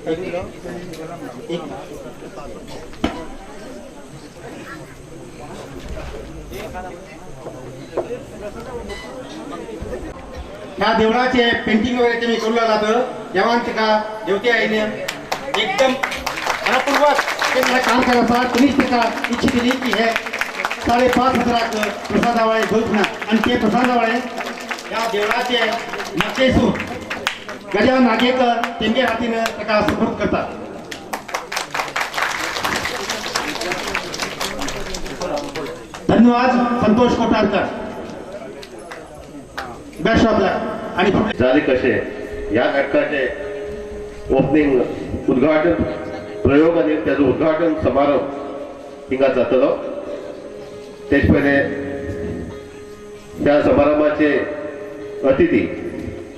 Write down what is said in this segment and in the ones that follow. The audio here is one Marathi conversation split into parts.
ह्या देवळाचे पेंटिंग वगैरे तुम्ही करू लागला जेव्हा तिका देवते आईने एकदम मनपूर्वक काम करायचा तुम्हीच तिका इच्छा दिली की हे 5,500 प्रसादावळे घेऊन आणि ते प्रसादावळे या देवळाचे नकेसूर गजा नागेकर तेंगे हातीनं तिका सुपूर्द करतात. धन्यवाद संतोष कोठारकर. बेस्ट ऑफ लक. आणि झाले कसे या नाटकाचे ओपनिंग उद्घाटन प्रयोग आणि त्याचं उद्घाटन समारंभ हिंगा जातलो. तेच पहिले त्या समारंभाचे अतिथी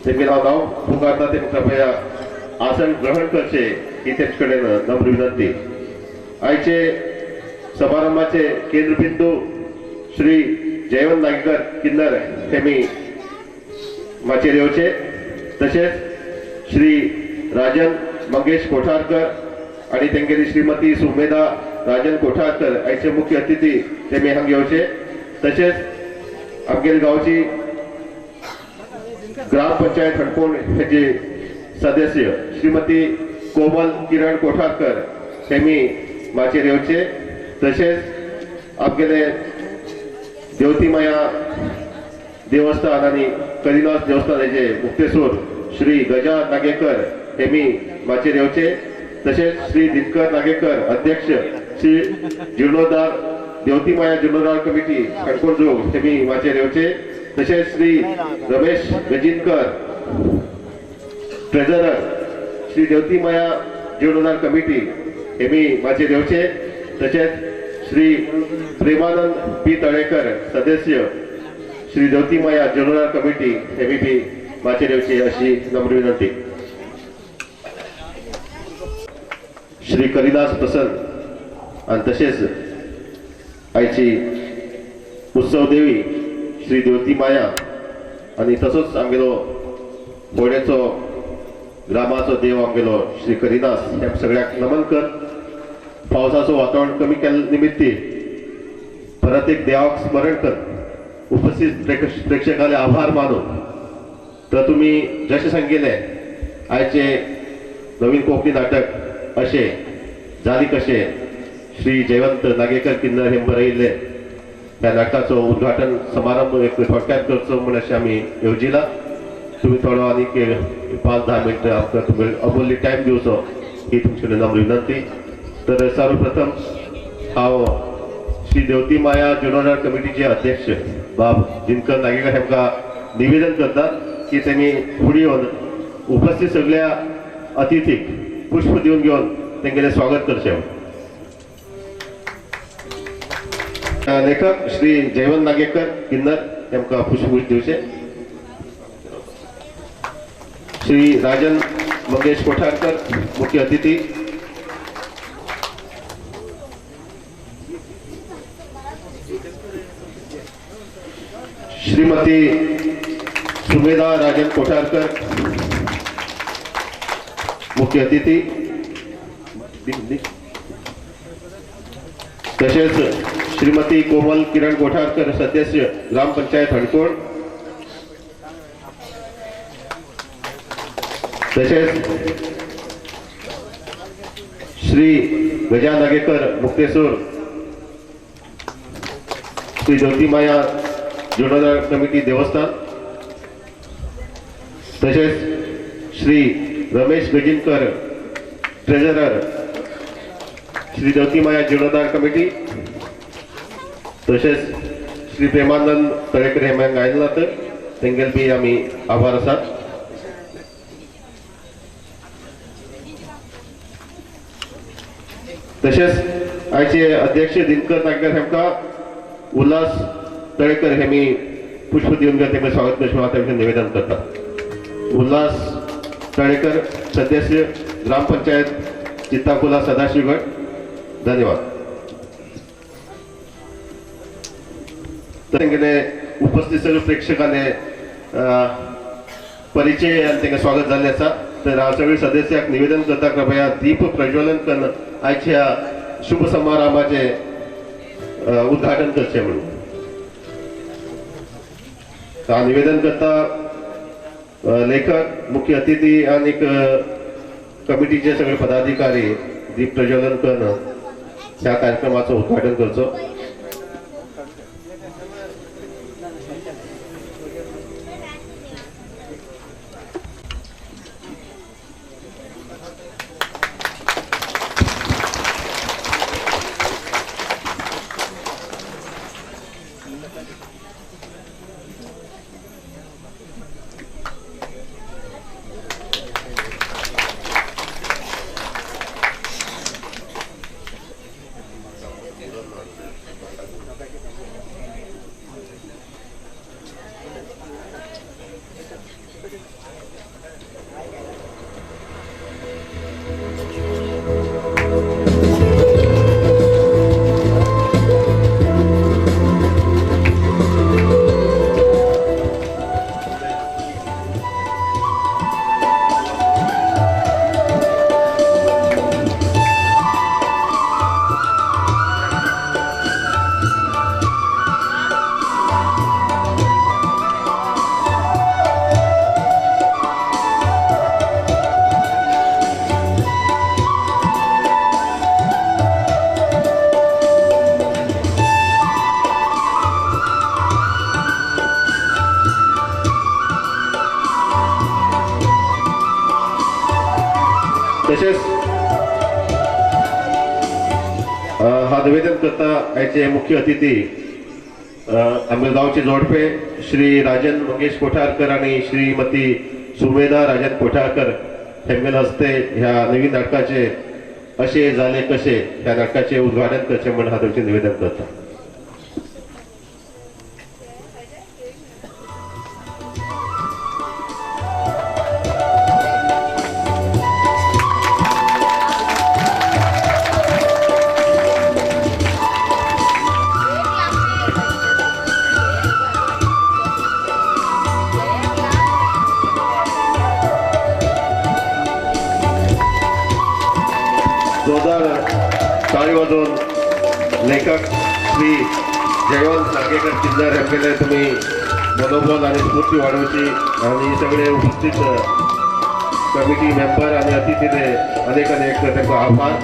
तेमी हांव नांव पुकारता ते कृपया आसन ग्रहण करचे ही तेच कडेन नम्र विनंती. आयचे समारंभाचे केंद्रबिंदू श्री जयवंत नागेकर किन्नर हेमी माचेर येवचे. तसेच श्री राजन मंगेश कोठारकर आणि तेंगेली श्रीमती सुमेधा राजन कोठारकर आयचे मुख्य अतिथी तेमी हांगा येवचे. तसेच आमगेली गांवची ग्रामपंचायत हणकोण हेचे सदस्य श्रीमती कोमल किरण कोठारकर हेमी माचेर येवचे. तसेच आमगेले देवतीमाया देवस्थान आणि कलिनास देवस्थान हेचे मुक्तेश्वर श्री गजा नागेकर हेमी माचेर येवचे. तसेच श्री दिनकर नागेकर अध्यक्ष श्री जीर्णोद्धार देवतीमाया जीर्णोद्धार कमिटी कणकोणजोग हेमी माचेर येवचे. तसेच श्री रमेश गजिनकर ट्रेझरर श्री देवतीमाया जीर्णोद्धार कमिटी हेमी माचेर येवचे. तसेच श्री प्रेमानंद पी तळेकर सदस्य श्री देवतीमाया जीर्णोद्धार कमिटी हेमी बी माचेर येवचे अशी नम्र विनंती. श्री कलिदास प्रसन्न आणि तसेच आयची उत्सव देवी श्री देवतीमाया आणि तसोच आमगेलो बोडेचो ग्रामाचो देव आमगेलो श्री कलिदास ह्या सगळ्याक नमन कर. पावसाचो वातावरण कमी केल्या निमित्ती परत एक देवाक स्मरण कर. उपस्थित प्रेक्षकाले आभार मानून तर तुम्ही जसे सांगितले आयचे नवीन कोंकणी नाटक असे झाली कसे श्री जयवंत नागेकर किन्नर हे बरयिल्ले ह्या नाटकाचो उद्घाटन समारंभ एक थोडक्यात करचो म्हण अशें आमी येवजिला. तुम्ही थोडो आनीक 5-10 मिनटां आमकां तुमी अमूल्य टायम दिवचो ही तुमचे कडेन नम्र विनंती. तर सर्वप्रथम हांव श्री देवतीमाया जीर्णोद्धार कमिटीचे अध्यक्ष बाब दिनकर नागेकर हेमकां निवेदन करता की तेमी फुडें येवन उपस्थित सगळ्या अतिथीक पुष्प दिवन घेवन तेंगेलें स्वागत करचें. लेखक श्री जयवंत नागेकर किन्नर हेमकां पुष्पगुच्छ दिवचे. श्री राजन मंगेश कोठारकर मुख्य अतिथी. श्रीमती सुमेधा राजन कोठारकर मुख्य अतिथी. तसेच श्रीमती कोमल किरण कोठारकर सदस्य ग्रामपंचायत हणकोण. तसेच श्री गजा नागेकर मुक्तेश्वर श्री ज्योतिमाया जीर्णोद्धार कमिटी देवस्थान. तसेच श्री रमेश गजिनकर ट्रेझरर श्री ज्योतिमाया जीर्णोद्धार कमिटी. तसेच श्री प्रेमानंद तळेकर हे हांगा आयलात तेंगेल बी आमी आभार आसात. तसेच आयचे अध्यक्ष दिनकर नागेकर हेमकां उल्हास तळेकर हेमी पुष्प दिवन घेवन तेंगे स्वागत करचें निवेदन करता. उल्हास तळेकर सदस्य ग्रामपंचायत चित्ताकुला सदाशिवगड. धन्यवाद. तेंगेले उपस्थित सगळे प्रेक्षकांनी परिचय आणि तेंगे स्वागत जाल्लें आसा. तर हांव सगळे सदस्याक निवेदन करता कृपया दीप प्रज्वलन करून आयच्या शुभ समारंभाचे उद्घाटन करचे म्हणून हांव निवेदन करता लेखक मुख्य अतिथी आणि कमिटीचे सगळे पदाधिकारी दीप प्रज्वलन करून ह्या कार्यक्रमाचं उद्घाटन करचो. तसेच हा निवेदन करता याचे मुख्य अतिथी आमच्या गावचे जोडपे श्री राजन मंगेश कोठारकर आणि श्रीमती सुमेधा राजन कोठारकर हेंगेल हस्ते ह्या नवीन नाटकाचे असे झाले कसे ह्या नाटकाचे उद्घाटन करचे म्हणून हा तुमचे निवेदन करता. जोरदार टाळी वाजवून लेखक श्री जयवंत नागेकर चिल्लर हेंगेले तुम्ही मनोबल आणि स्फूर्ती वाढवची आणि सगळे उपस्थित कमिटी मेंबर आणि अतिथीने अनेक त्यांचा आभार.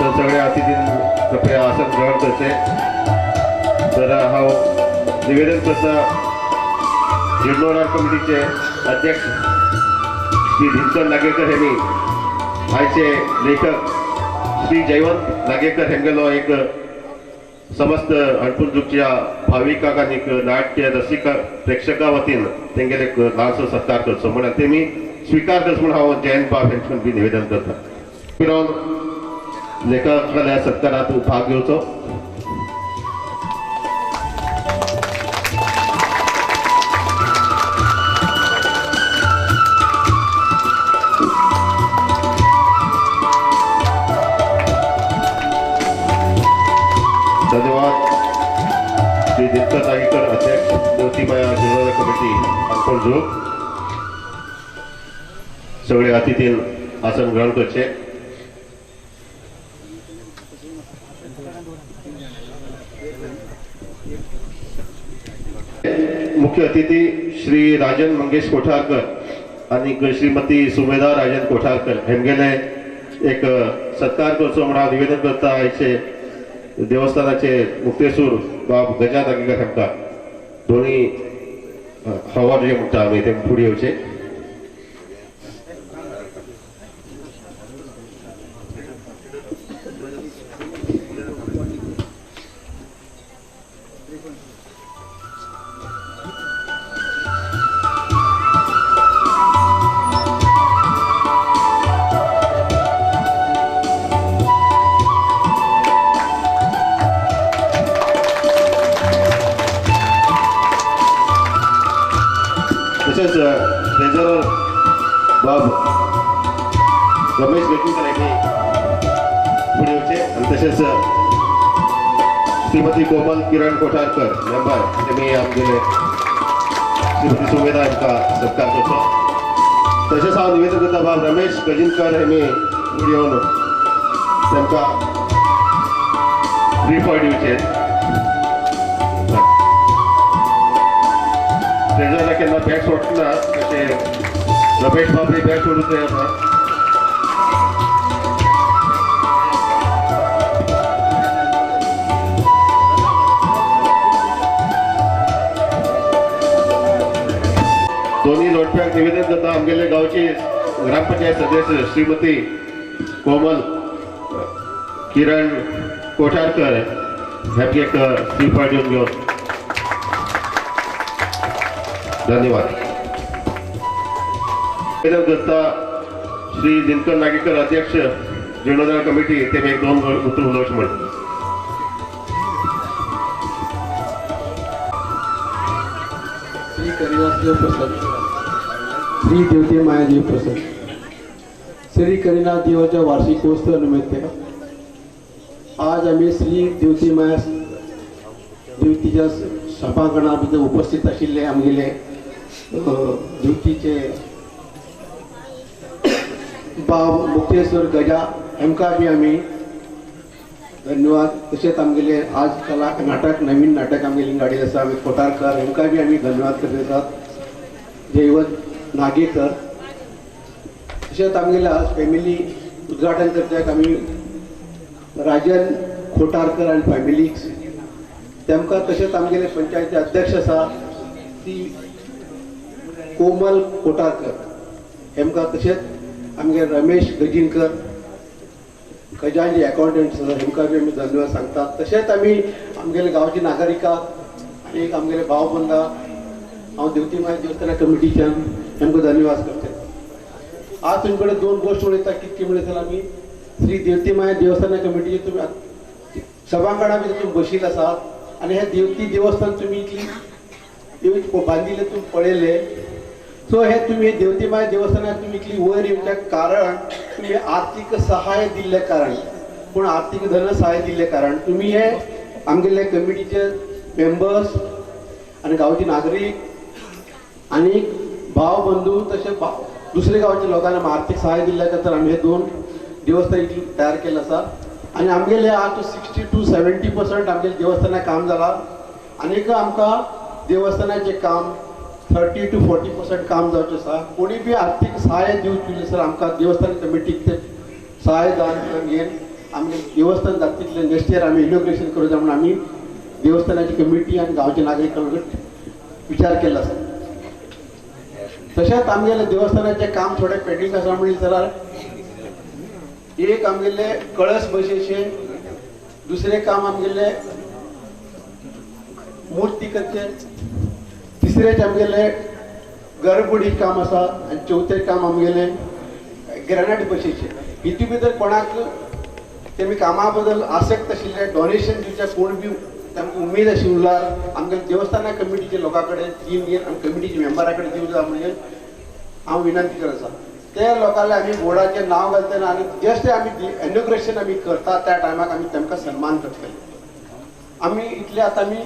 तर सगळ्या अतिथींनी कृपया आसन ग्रहण करचे. तर हांव निवेदन करता जीर्णोद्धार कमिटीचे अध्यक्ष श्री धिनकर नागेकर हेमी आयचे लेखक श्री जयवंत नागेकर हेंगेलो एक समस्त अणपुंजूकच्या भाविकांक आणि नाट्य रसिका प्रेक्षकां वतीन तेंगेले एक ल्हानसो सत्कार करचो म्हणून तेमी स्वीकार करचो म्हणून हांव जयंत बाब हेंचें बी निवेदन करता. फिरोन लेखकाल्या सत्कारात भाग घेवचो. धन्यवाद. श्री दिनकर नागेकर अध्यक्ष ज्योतिमाया जीर्णोद्धार कमिटी अणपणजूक. सगळे अतिथीन आसन ग्रहण करचे. मुख्य अतिथी श्री राजन मंगेश कोठारकर आणि श्रीमती सुमेधा राजन कोठारकर हेंगेले एक सत्कार करचो म्हणून निवेदन करता. आयचे देवस्थानाचे मुक्तेसूर बाब गजा नागेकर हेमका दोन्ही हवा जे म्हणटा आम्ही ते फुडें येवचे. तसेच ट्रेझरर बाब रमेश वेटणकर यांनी पुढे येवचे आणि तसेच श्रीमती कोमल किरण कोठारकर मेंबर त्यांनी आमगेले श्रीमती सुमेधा यांचा सत्कार करतो. तशेंच हांव निवेदन करता बाब रमेश गजिनकर हेमी फुडें येवन तांकां फ्री पॉयंट दिवचे तेजो केन्ना बॅग सोडना तशें रमेश बाबी बॅग सोडूंक जायना दोन्ही लोटप्याक निवेदन करता आमगेले गांवची ग्रामपंचायत सदस्य श्रीमती कोमल किरण कोठारकर हेमगे एक फ्री पॉयंट दिवन घेवन धन्यवाद निवेदन करता श्री दिनकर नागेकर अध्यक्ष जीर्णोद्धार कमिटी ते एक 2 उतर उलोवचें म्हण श्री करिदास देव प्रसाद श्री देवते मायादेव प्रसाद श्री करीनाथ देवाच्या वार्षिकोत्सव निमित्त आज आम्ही श्री देवती माया देवतीच्या सभागणा भितर उपस्थित आशिल्ले आमगेले देवतीचे बाब मुक्तेश्वर गजा हेमकां बी आमी धन्यवाद तशेंच आमगेले आज कला नाटक नवीन नाटक आमगेली गाडी आसा आमी कोटारकर हेमकां बी आमी धन्यवाद करत आसात जयवंत नागेकर तशेंच आमगेले आज फॅमिली उद्घाटन करत्याक आमी राजन खोटारकर आनी फॅमिलीक तेमकां तशेंच आमगेले पंचायती अध्यक्ष आसा ती कोमल कोटारकर हेमकां तशेंच आमगे रमेश गजिनकर खजांची अकाउंटंट आसा हेमकां बी आमी धन्यवाद सांगतात तशेंच आमी आमगेले गांवची नागरिकां आनी एक आमगेले भाव बंदा हांव देवती माय देवस्थाना कमिटीच्यान हेमकां धन्यवाद करता आज तुमचे कडेन 2 गोश्ट उलयता कितकी म्हणल्यार आमी श्री देवती माय देवस्थाना कमिटीचे तुमी सभांगणा भितर तुमी बशिल्ले आसात आनी हे देवती देवस्थान तुमी इतली बांदिल्ले तुमी पळयले सो हे तुम्ही देवती माय देवस्थानात तुम्ही इतली वयर येवच्याक कारण तुम्ही आर्थिक सहाय्य दिल्ले कारण पूण आर्थिक धन सहाय्य दिल्ले कारण तुम्ही हे आमगेले कमिटीचे मेंबर्स आनी गांवचे नागरीक आनी भाव बंधू तशें दुसरे गांवच्या लोकांना आर्थिक सहाय्य दिल्ल्या खातीर आमी हे 2 देवस्थान इतली तयार केले आसा आनी आमगेले आज 60 to 70% आमगेले देवस्थानाक काम जाला आनीक आमकां देवस्थानाचें काम 30 to 40% काम जावचें आसा कोणी बी आर्थिक सहाय्य दिवचे सर आमकां देवस्थान कमिटीक ते सहाय्य दान घेवन आमगे देवस्थान जाता तितले नेक्स्ट इयर आमी इनॉग्रेशन करूं जाय म्हणून आमी देवस्थानाची कमिटी आनी गांवच्या नागरिकां विचार केला आसा तशेंच आमगेले देवस्थानाचें काम थोडें पेंडींग आसा म्हणलें जाल्यार एक आमगेले कळस बसयेचें दुसरें काम आमगेले मुर्ती करचें तिसरेच आमगेले गर्भकुडी काम आसा आनी चवथे काम आमगेले ग्रेनाइट बसयेचें हितू भितर कोणाक तेमी कामा बद्दल आसक्त आशिल्ले डोनेशन दिवचे कोण बी तांकां उमेद आशिल्ली उरल्यार आमगेले देवस्थाना कमिटीच्या लोकां कडेन टीम घेवन आमी कमिटीच्या मेंबरा कडेन दिवं जाय म्हणून हांव विनंती करत आसा त्या लोकांना आमी बोर्डाचें नांव घालतना आनी जस्ट आमी इनॉग्रेशन आमी करता त्या टायमाक आमी तांकां सन्मान करतले आमी इतले आतां आमी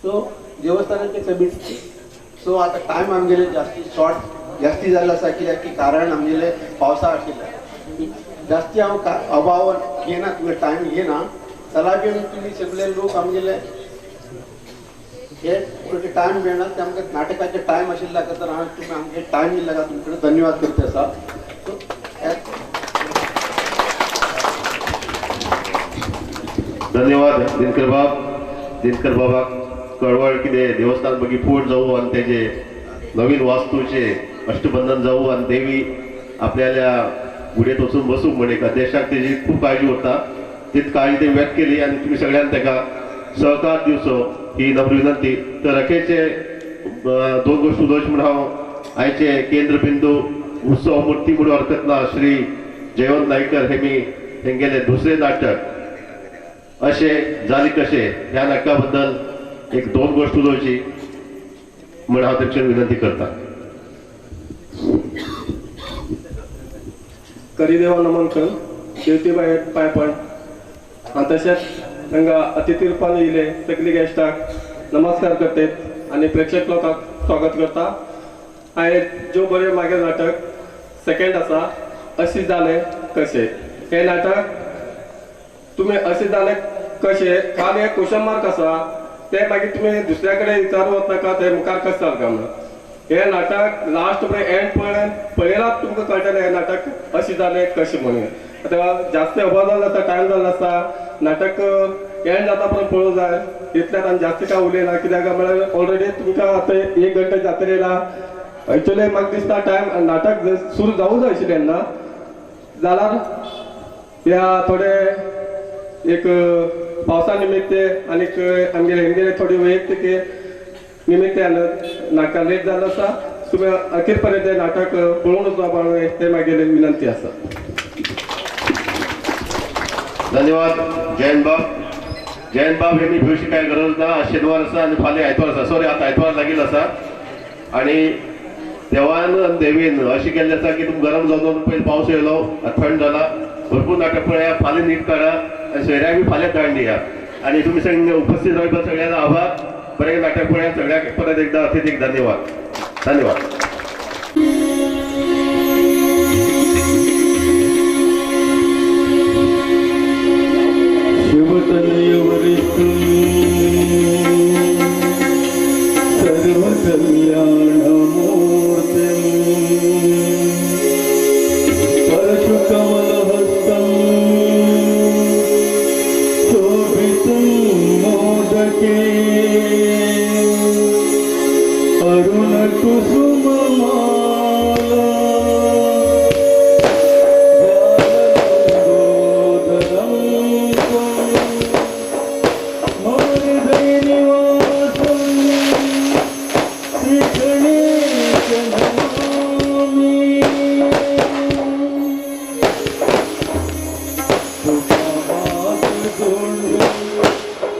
सो देवस्थानाचे कमिटी सो आता टायम आमगेले जास्ती जाल्लो आसा कित्याक की कारण आमगेले पावसा आशिल्ले जास्ती हांव अभाव घेना तुवें टायम घेना जाल्यार बी तुमी सगळे लोक आमगेले हे टायम मेळना ते आमकां नाटकाचे टायम आशिल्ल्या खातीर हांव तुमी आमगे टायम दिल्ल्या खातीर तुमचे कडेन धन्यवाद करता आसा धन्यवाद दिनकर बाबाक कळवळ कितें देवस्थान मागीर पूर्ण जावं आनी तेजे नवीन वास्तूचे अष्टबंधन जावं आनी देवी आपल्याल्या गुडेत वचून बसूंक म्हण एक अध्यक्षाक तेजी खूब काळजी उरता तीच काळजी ते व्यक्त केली आनी तुमी सगळ्यांनी ताका सहकार दिवचो ही नम्र विनंती तर अखेरचे 2 गोश्टी उलोवचे म्हण हांव आयचे केंद्र बिंदू उत्सव मूर्ती म्हणून हरकत ना श्री जयवंत नायकर हेमी हेंगेले दुसरे नाटक अशें जाली कशें ह्या नाटका बद्दल एक 2 गोश्ट उलोवची म्हण हांव तेमचे विनंती करता करिदेवा नमन कर देवतीबाई पायपण आणि तशेंच तांकां अतिथी रुपान येयले सगळी गेस्टाक नमस्कार करतात आणि प्रेक्षक लोकांक स्वागत करता आणि जो बरे मागे नाटक सेकंड आसा अशी जाले कशें हे नाटक तुम्ही असे जाले कशें काल एक क्वेश्चन मार्क आसा ते मागीर तुम्ही दुसऱ्या कडेन विचारूं वचनाका ते मुखार कशें जाता म्हणून हे नाटक लास्ट पर्यंत एंड पर्यंत पळयलात तुमकां कळटलें हे नाटक अशें जालें कशें म्हणून आतां जास्त अबादल जाता टायम जाल्लो आसा नाटक एंड जाता पर्यंत पळोवंक जाय इतल्यात आनी जास्त काय उलयना कित्याक म्हळ्यार ऑलरेडी तुमकां आतां 1 घंटा जातले एक्चुअली म्हाका दिसता टायम नाटक सुरू जावूं जाय आशिल्लें तेन्ना जाल्यार ह्या थोडे एक पावसा निमित्त आनीक आमगेले थोडी वैयक्तीक निमित्तान नाटकां लेट जाल्लो आसा तुम्ही अखेर पर्यंत हे नाटक पळोवन वचपा हे म्हागेली विनंती आसा धन्यवाद जयंत बाब यांनी भिवची काय गरज ना आज शेनवार आसा आणि फाल्यां आयतवार आसा सॉरी आता आयतवार लागील आसा आणि देवान आणि देवीन अशी केल्लें आसा की तुमकां गरम जावन पयलीं पावस येयलो थंड जाला भरपूर नाटक पळया फाल्यां नीट काडा आनी सोयऱ्याक बी फाल्यां धाडून दिया आणि तुम्ही सगळे उपस्थित रावपा सगळ्यांना आभार बरें नाटक पळया सगळ्याक परत एकदा अतिथीक धन्यवाद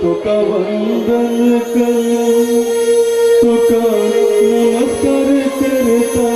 तुका वंदन कर तुका नमस्कार करता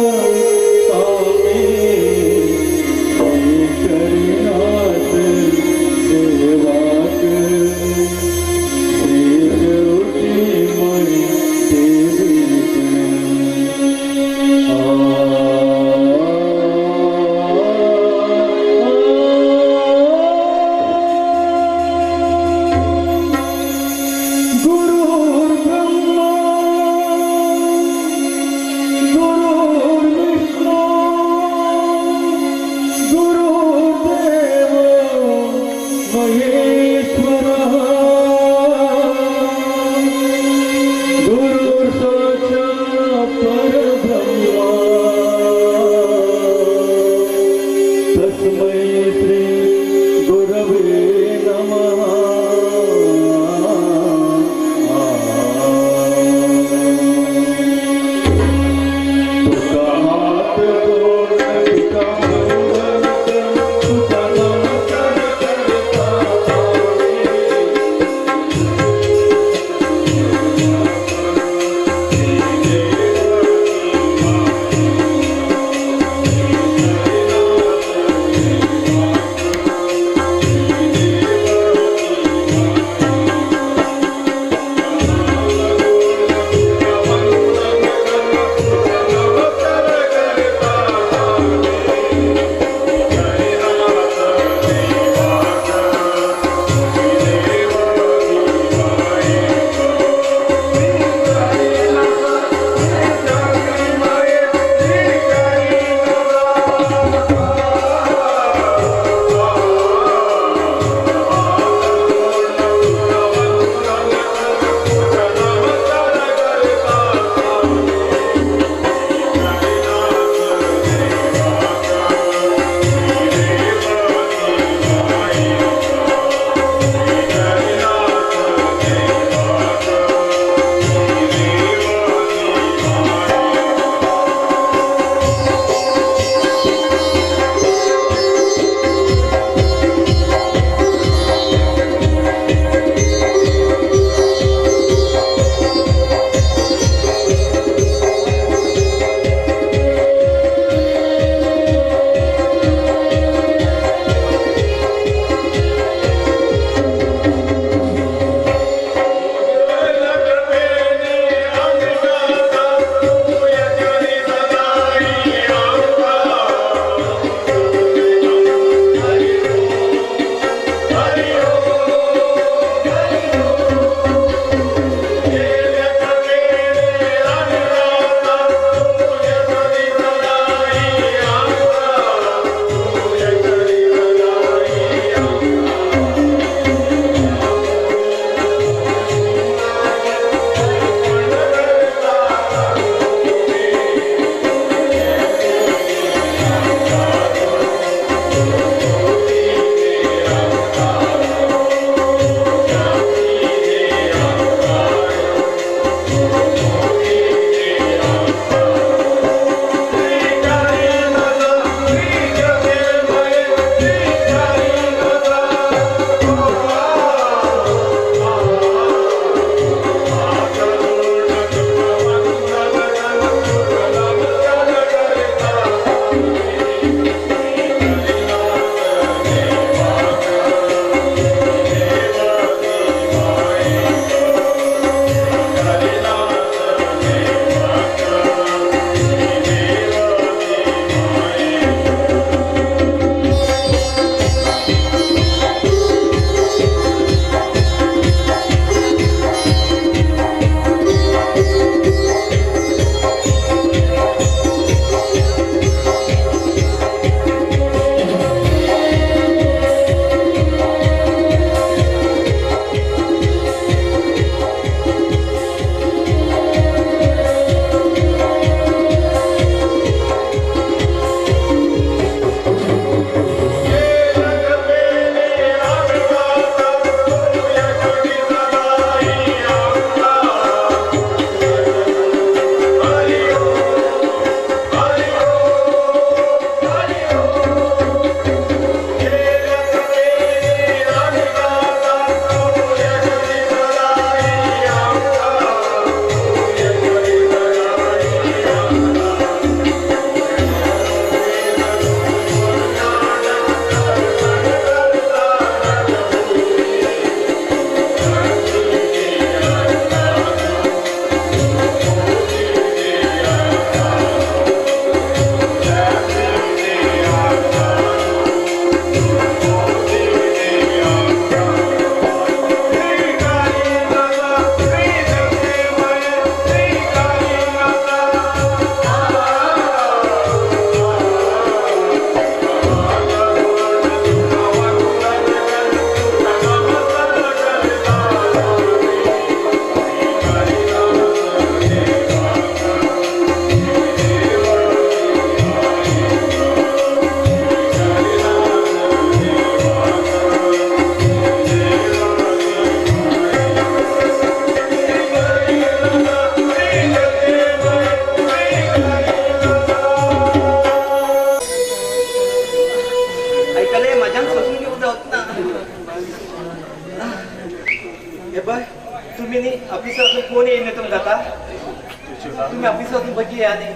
कोण येईन तुमकां आता तुम्ही ऑफिसातून बघी आधी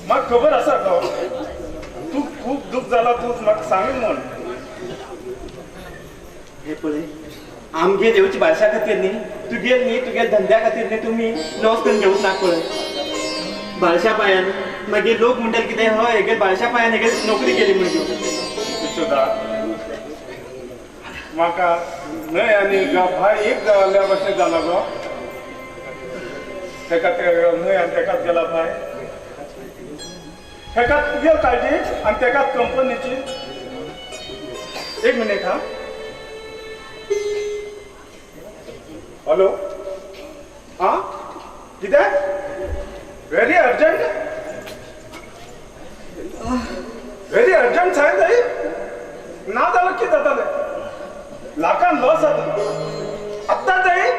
म्हाका खबर आसा गो तू खूप दुख जाला तू म्हाका सांगीन म्हण हे पळय आमगे देवची भाशा खातीर न्ही तुगेल न्ही तुगेल धंद्या खातीर न्ही तुम्ही लॉस करून घेवूच ना पळय बाळशा पायान मागीर लोक म्हणटात कितें हय हेगे बाळशा पायान हेगे नोकरी केली म्हणून यशोदा म्हाका न्हय आनी भाय एक जाल्या भशेन जाला गो तेका ते न्हय आनी तेकाच गेला भाय तेकाच तुगेल काळजी आनी तेकाच कंपनीची एक मिनिट हा हॅलो हा कितें व्हेरी अर्जंट सांग जाय ना जाल्यार कितें जातालें लाखान लॉस जाता आत्तां जाय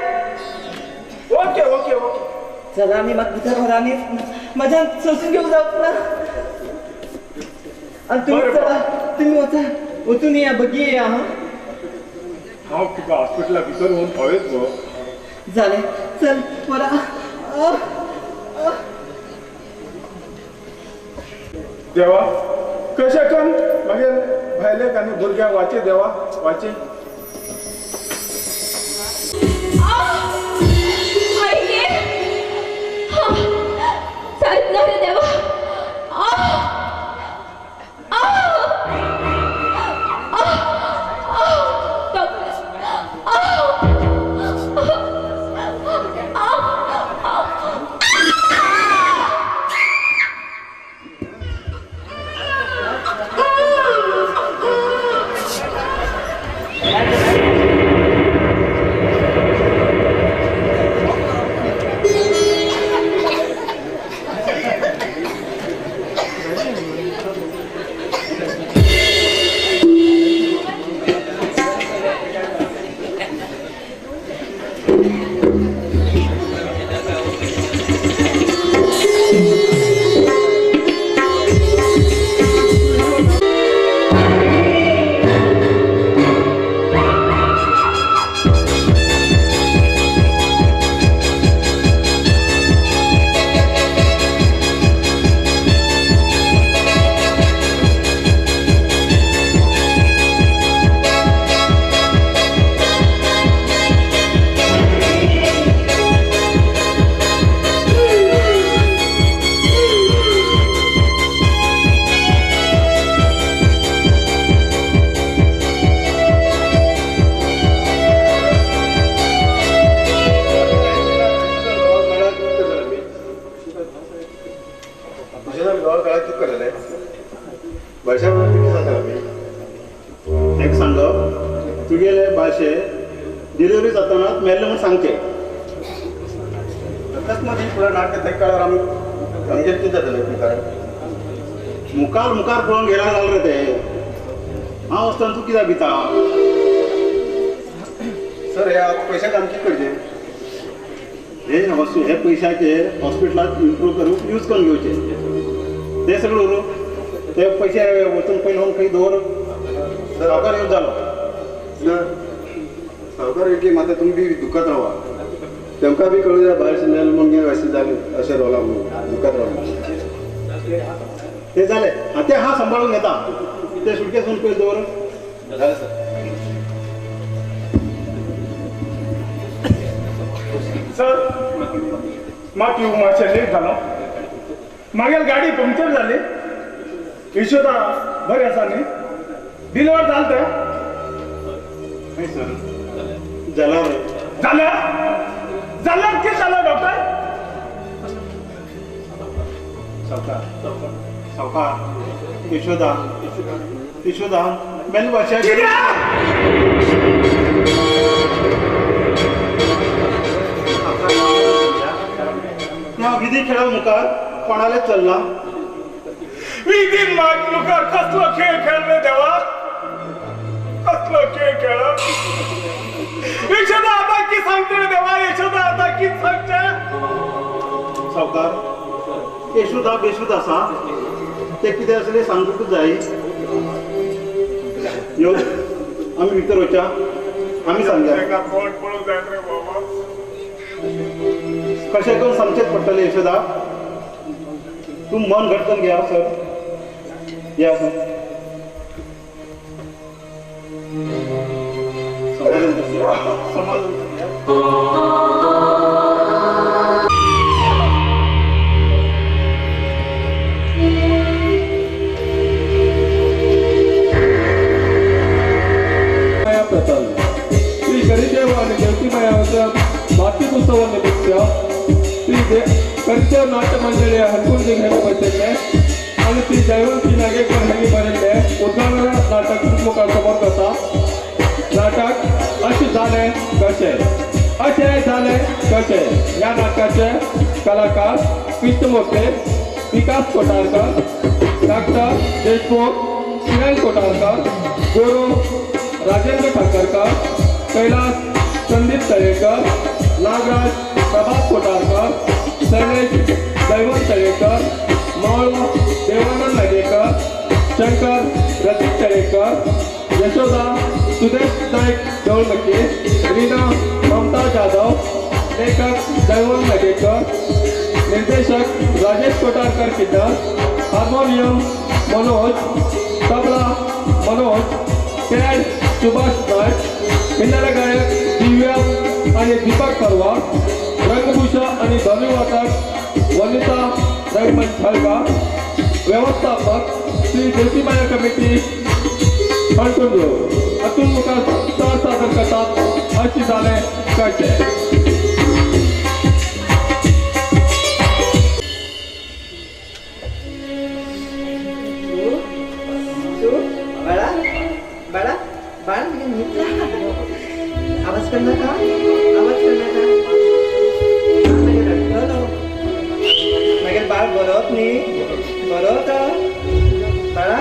ओके ओके ओके चला आमी म्हाका भितर व्हरांनी म्हाज्यान सोंसून घेवंक जावप ना आनी तुम्ही बरें, चला तुम्ही वचा वचून या बगी येया हा हांव तुका हॉस्पिटला भितर व्हरून पळयत गो जालें चल वरा देवा कशें करून मागीर भायलेक आनी भुरग्यांक वाचे देवा वाचे सारणार देवा एक सांग तुगेले भाशे डिलिव्हरी जातानाच मेल्ले म्हणून सांगचे अकस्मात ही फुडें नाटक ते काळार आमगेर कितें जातलें मुखार मुखार पळोवन गेला जालें रे ते हांव आसतना तूं कित्याक भिता सर हे आज पयशे आमचे करचे हे पयशाचे हॉस्पिटलांत इम्प्रूव करूंक यूज करून घेवचे ते सगळें उरूं ते पयशे वचून पयलीं व्हरून खंय दवर सावकार यूज जालो सावकार की मात्र तुम्ही दुखत राहा तेमकां बी कळू जाय भायर सिनेल म्हणून अशें जालें अशें रोला म्हणून दुखत राहा ते जाले ते हांव सांबाळून घेता ते सुटकेसून पयलीं दवर जालें सर सर म्हाका येवंक मातशें लेट जालो मागीर गाडी पंक्चर जाली यशोदा बरें आसा न्ही डिलिव्हर जालें तें नाही सर जाल्यार जाल्यार कितें जालें डॉक्टर सावकार यशोदा मेल्ली भाशा विधी खेळा मुखार कोणाला चल्ला विधीन मुखार कसलो खेळ खेळले देवा कसलो खेळ खेळ यशोदा आता कित सांगते देवा यशोदा आता कित सांगते सावकार यशोदा बेशुद आसा ते कितें असलें सांगूंकूच जाय यो आमी भितर वचा आमी सांगया तोंड पळोवंक जाय रे बाबा कशें करून सांगचेच पडटलें यशोदा तूं मन घट करून घे सर या सर समाधान कर. प्रथम श्री करिदेव आणि देवती मायाच्या वार्षिक उत्सवानिमित्त श्री करिदेव नाट्य मंडळी हरकून घेणे बसले आणि श्री जयवंती नागेकर यांनी बरयले उद्गार नाटक मुखासमोर कसा नाटक असे झाले कसे या नाटकाचे कलाकार कृष्णमूर्ती विकास कोटारकर डॉक्टर देशमुख किरण कोटारकर गुरु राजेंद्र ठाकरकर कैलास संदीप तळेकर नागराज प्रभात कोटारकर शैलेश दैवत तळेकर मावळ देवानंद नागेकर शंकर रतीश तळेकर यशोदा सुदेश नाईक डोळमके रीना ममता जाधव लेखक दैवंत नागेकर निर्देशक राजेश कोटारकर किन्नर हार्मोनियम मनोज तबला मनोज पॅड सुभाष नाईक किन्नर गायक दिव्या आणि दीपक परवा रंगभूषा आणि धनु वादक वनिता रंगमन छळका व्यवस्थापक श्री ज्योतिमाया कमिटी फणकुंद्रो अतुल मुखार स्टार सादर करतात अशी झाले कळते. बाळा बाळा बाळा आवाज कर नका मागीर बाळ बरोत न्ही बरोत बाळा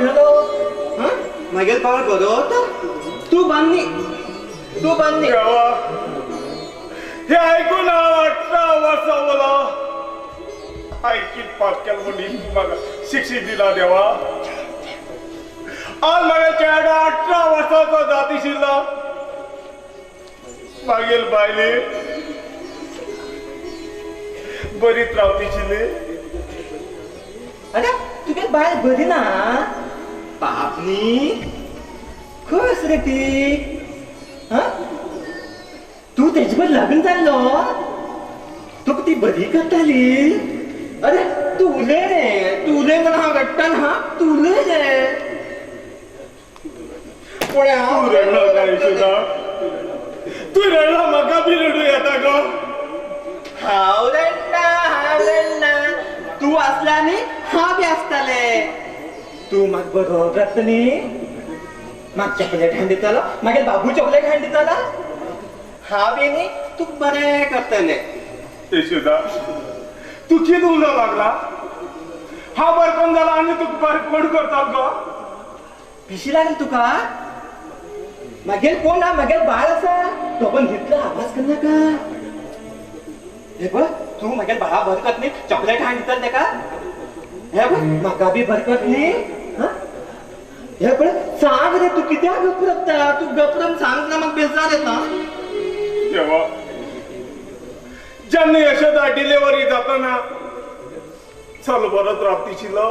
वाटलो मागीर बाळ बरो तू बांदनी देवा हे ऐकून हांव 18 वर्सां बोला ऐकीत पाप केलो म्हणून म्हाका शिक्षीत दिला देवा आज म्हागे चेडो 18 वर्सांचो जातीशिल्लो मागीर बायले बरीच रावतीशिल्ली अरे तुगे बाय बरी ना पापनी खस रे ती तू तेजे बरोबर लग्न जाल्लो तुका ती बरी करताली अरे तू उलय म्हणून हांव घडटान तू उलय रे पुढे तू रडलो काय सुद्धा तू रडला म्हाका बी रडू येता गो हांव रडना तू असला न्ही हांव बी आसताले तू म्हाका बरो करता न्ही म्हाका चॉकलेट हाडून दितालो मागीर बाबू चॉकलेट हाडून दितालो हांव बी न्ही तुका बरें करतले यशोदा तू कितें उलोवंक लागला हांव बरें कोण जाला आनी तुका बरें कोण करता गो भिशी लागली तुका मागीर कोण ना मागीर बाळ आसा तो पण घेतला आवाज करनाका हे पळय तू मागीर बाळा बरें करता न्ही चॉकलेट हाडून दिताले तेका हे पळय म्हाका बी बरें करता न्ही हे पळय सांग रे तू कित्याक गपरपता तू गपरम सांग ना म्हाका बेजार येता देवा जेन्ना यशोदा डिलिव्हरी जातना चल बरोच रावतीशिल्लो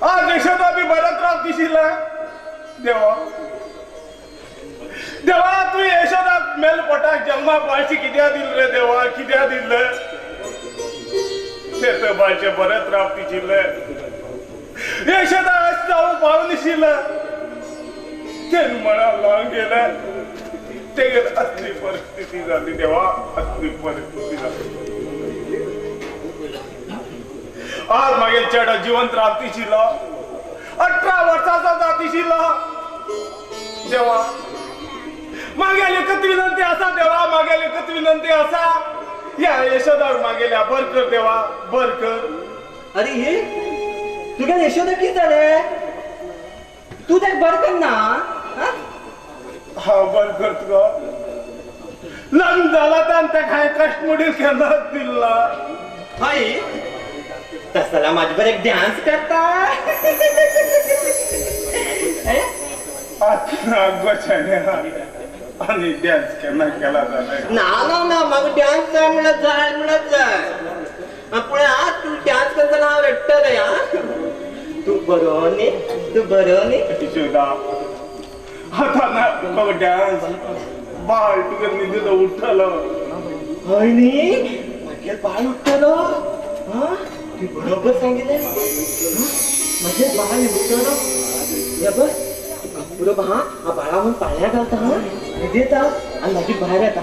आज यशोदा बी बरोच रावतीशिल्ले देवा तू यशोदा मेल पोटाक जन्मा बाळशी कित्याक दिल रे देवा कित्याक दिल्ले ते बाळशे बरेच रावतीशिल्ले यशोदा अशें जावं पावनाशिल्ले ते म्हणा लावन गेले तेगेर असली परिस्थिती जाली देवा असली परिस्थिती जाली आज मागीर चेडो जिवंत रावतीशिल्लो 18 वर्सांचो जातीशिल्लो देवा मागेली एकच विनंती आसा देवा मागेली एकच विनंती आसा या यशोदाक मागेल्या बर कर देवा बर कर अरे हे तुका यशोदा कितें जालें तू तेका बरें करना हांव बर करता गो लग्न जाला तान तेका हांवें कश्ट मुडील केन्नाच दिल्ला हय तस जाल्यार म्हाजे बरें डान्स करता गोशाने आनी डॅन्स केन्ना केला जाल्यार ना म्हाका डान्स जाय म्हणल्यार जाय पूण आज तू डान्स करतना हांव रडटलें तू बरो न्ही यशोदा आता ना म्हाका डॅन्स बाळ तुगे न्हिदेलो उठलो हय न्ही मागीर बाळ उठतलो तू बरोबर सांगिल्लें मागीर बाळ उठतलो हे पळय पुरो बाळा म्हणून पाळण्या घालता न्हिदेता आनी मागीर भायर येता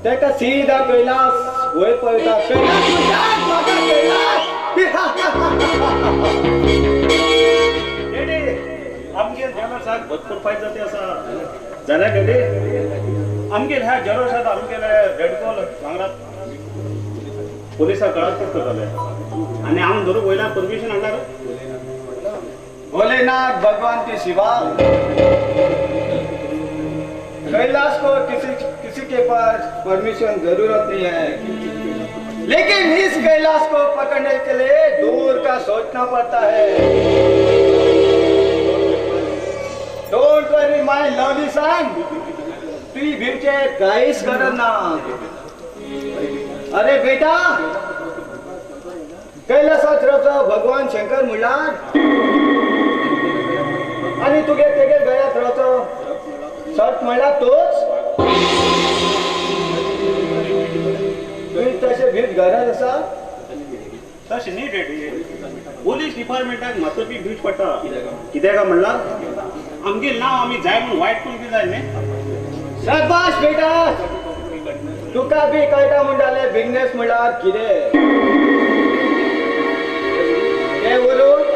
तेका सीधा कैलास वयर पळयता आमगे जनासाक भरपूर फायदे जाते आसा जाल्यार गेले आमगे ह्या जरोशात आमगेले रेडकॉल वांगडात पोलिसां कळात करतले आनी हांव धरून वयल्यान परमिशन हाडणार भोलेनाथ भगवान के सिवा कैलाश को किसी के पास परमिशन जरूरत नहीं है, लेकिन इस कैलाश को पकड़ने के लिए दूर का सोचना पड़ता है। डोंट वरी माय लवली सन, तू भीमचे काहीच करत ना। अरे बेटा, कैलासाचो भगवान शंकर म्हणला आणि तुगे तेगे गळ्यात म्हणला तोच तुम्ही तसे भीत घरात असा तशी न्ही डेडी पोलीस डिपार्टमेंटाक मात्र बी भीट पडटा कित्याक काय म्हणला आमगे नांव आमी जाय म्हणून वायट करून बी जाय न्ही शाबाश बेटा तुका बी कळटा म्हणटाले बिझनेस म्हणल्यार कितें ते वरून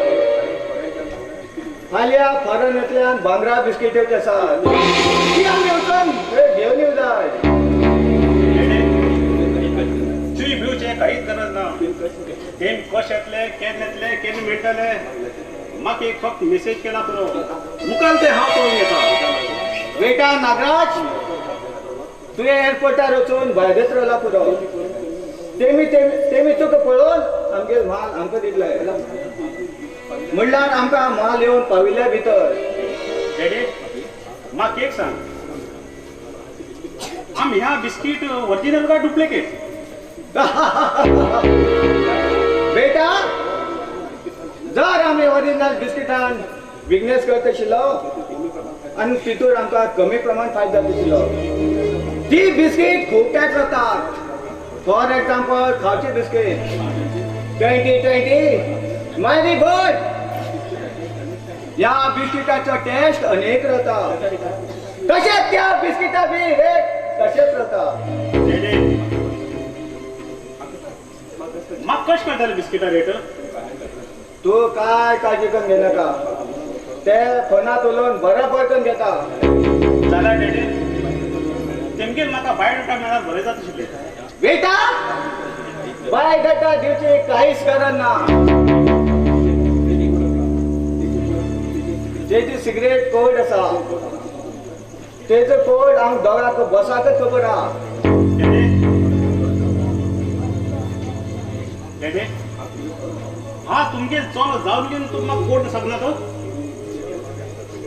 फाल्यां फॉरेनांतल्यान भांगरा बिस्किट्योचे आसात ती आमी वचून घेवन येवं जाय तुवें भिवचे काहीच गरज ना तेम कशें येतले केन्ना येतले केन्ना मेळटले म्हाका एक फक्त मेसेज केला पुरो मुखार ते हांव पळोवन येता बेटा नागराज तुवें एअरपोर्टार वचून भायगेत रावला पुरो तेमी तुका पळोवन आमगे म्हाल आमकां दितले म्हणल्यार आमकां म्हाल येवन पाविल्ल्या भितर डेडी म्हाका एक सांग आमी ह्या बिस्कीट ओरिजिनल काय डुप्लिकेट बेटा जर आमी ओरिजिनल बिस्किटान बिझनेस करत आशिल्लो आनी तितून आमकां कमी प्रमाण फायदो जाता आशिल्लो ती बिस्कीट खूब तेंप जातात फॉर एग्जाम्पल खावची बिस्कीट 2020 मायरी गुड ह्या बिस्किटाचो टेस्ट अनेक रावता तशेंच त्या बिस्किटा बी रेट तशेंच रावता म्हाका कशें कळटलें बिस्किटा रेट तू काय काळजी करून घेनाका ते फोनात उलोवन बरोबर करून घेता जाल्यार डेडी तेमगेर म्हाका बायोडाटा मेळ्यार बरें जाता आशिल्लें बेटा बायोडाटा दिवची काहीच गरज ना तेजी सिगरेट कोड आसा तेजो कोड हांव दोगांक बसाकच खबर आहा डेडी हा तुमगे चलो जावन घेवन तूं म्हाका कोड सांगना तो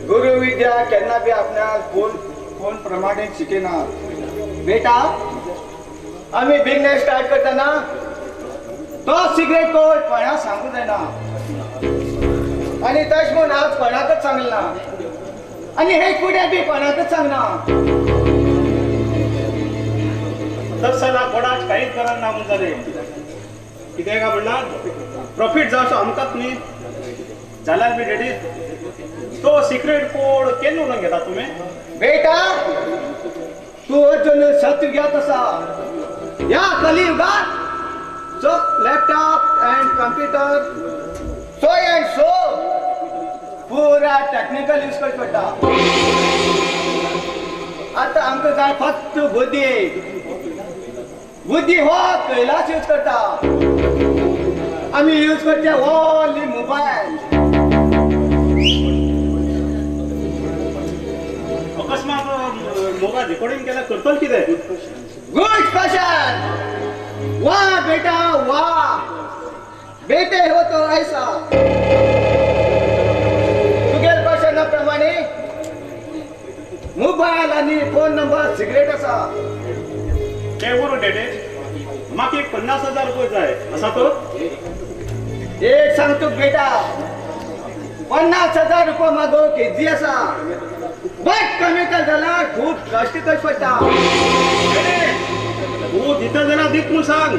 गुरु विद्या केन्ना बी आपणाक कोण प्रमाणीत शिकयना बेटा आमी बिझनेस स्टार्ट करतना तो सिगरेट कोड कोणाक सांगूंक जायना आनी तशें म्हूण हांव कोणाकच सांगला आनी हे फुडें बी कोणाकच सांगना तर सला कोणाक काहीच गरज ना म्हणून जालें कितें काय म्हणला प्रॉफिट जावचो आमकांच न्ही जाल्यार बी डेडी तो सिक्रेट कोड केन्ना उलोवन घेता तुमी बेटा तू अर्जुन सत्य ज्ञात आसा ह्या कलियुगात so laptop end computer so and so पुरा टेक्निकल यूज करचो पडटा आतां आमकां जाय फक्त बुद्धी हो कैलास यूज करता आमी यूज करचे ओनली मोबायल अकस्मात मोबायल रेकॉर्डिंग केल्यार करतलो कितें गुड क्वेश्चन वाह बेटा वाह बेटे हो तो ऐसा तुगेल क्वेश्चना प्रमाणे मोबायल आणि फोन नंबर सिगरेट आसा ते बरोबर डेडे म्हाका एक 50,000 रुपये जाय आसा तो एक सांगतो बेटा 50,000 रुपये मागोवंक इजी आसा बट कमी कर जाल्यार खूब कश्ट करचे पडटा तूं दिता जाल्यार दीत म्हूण सांग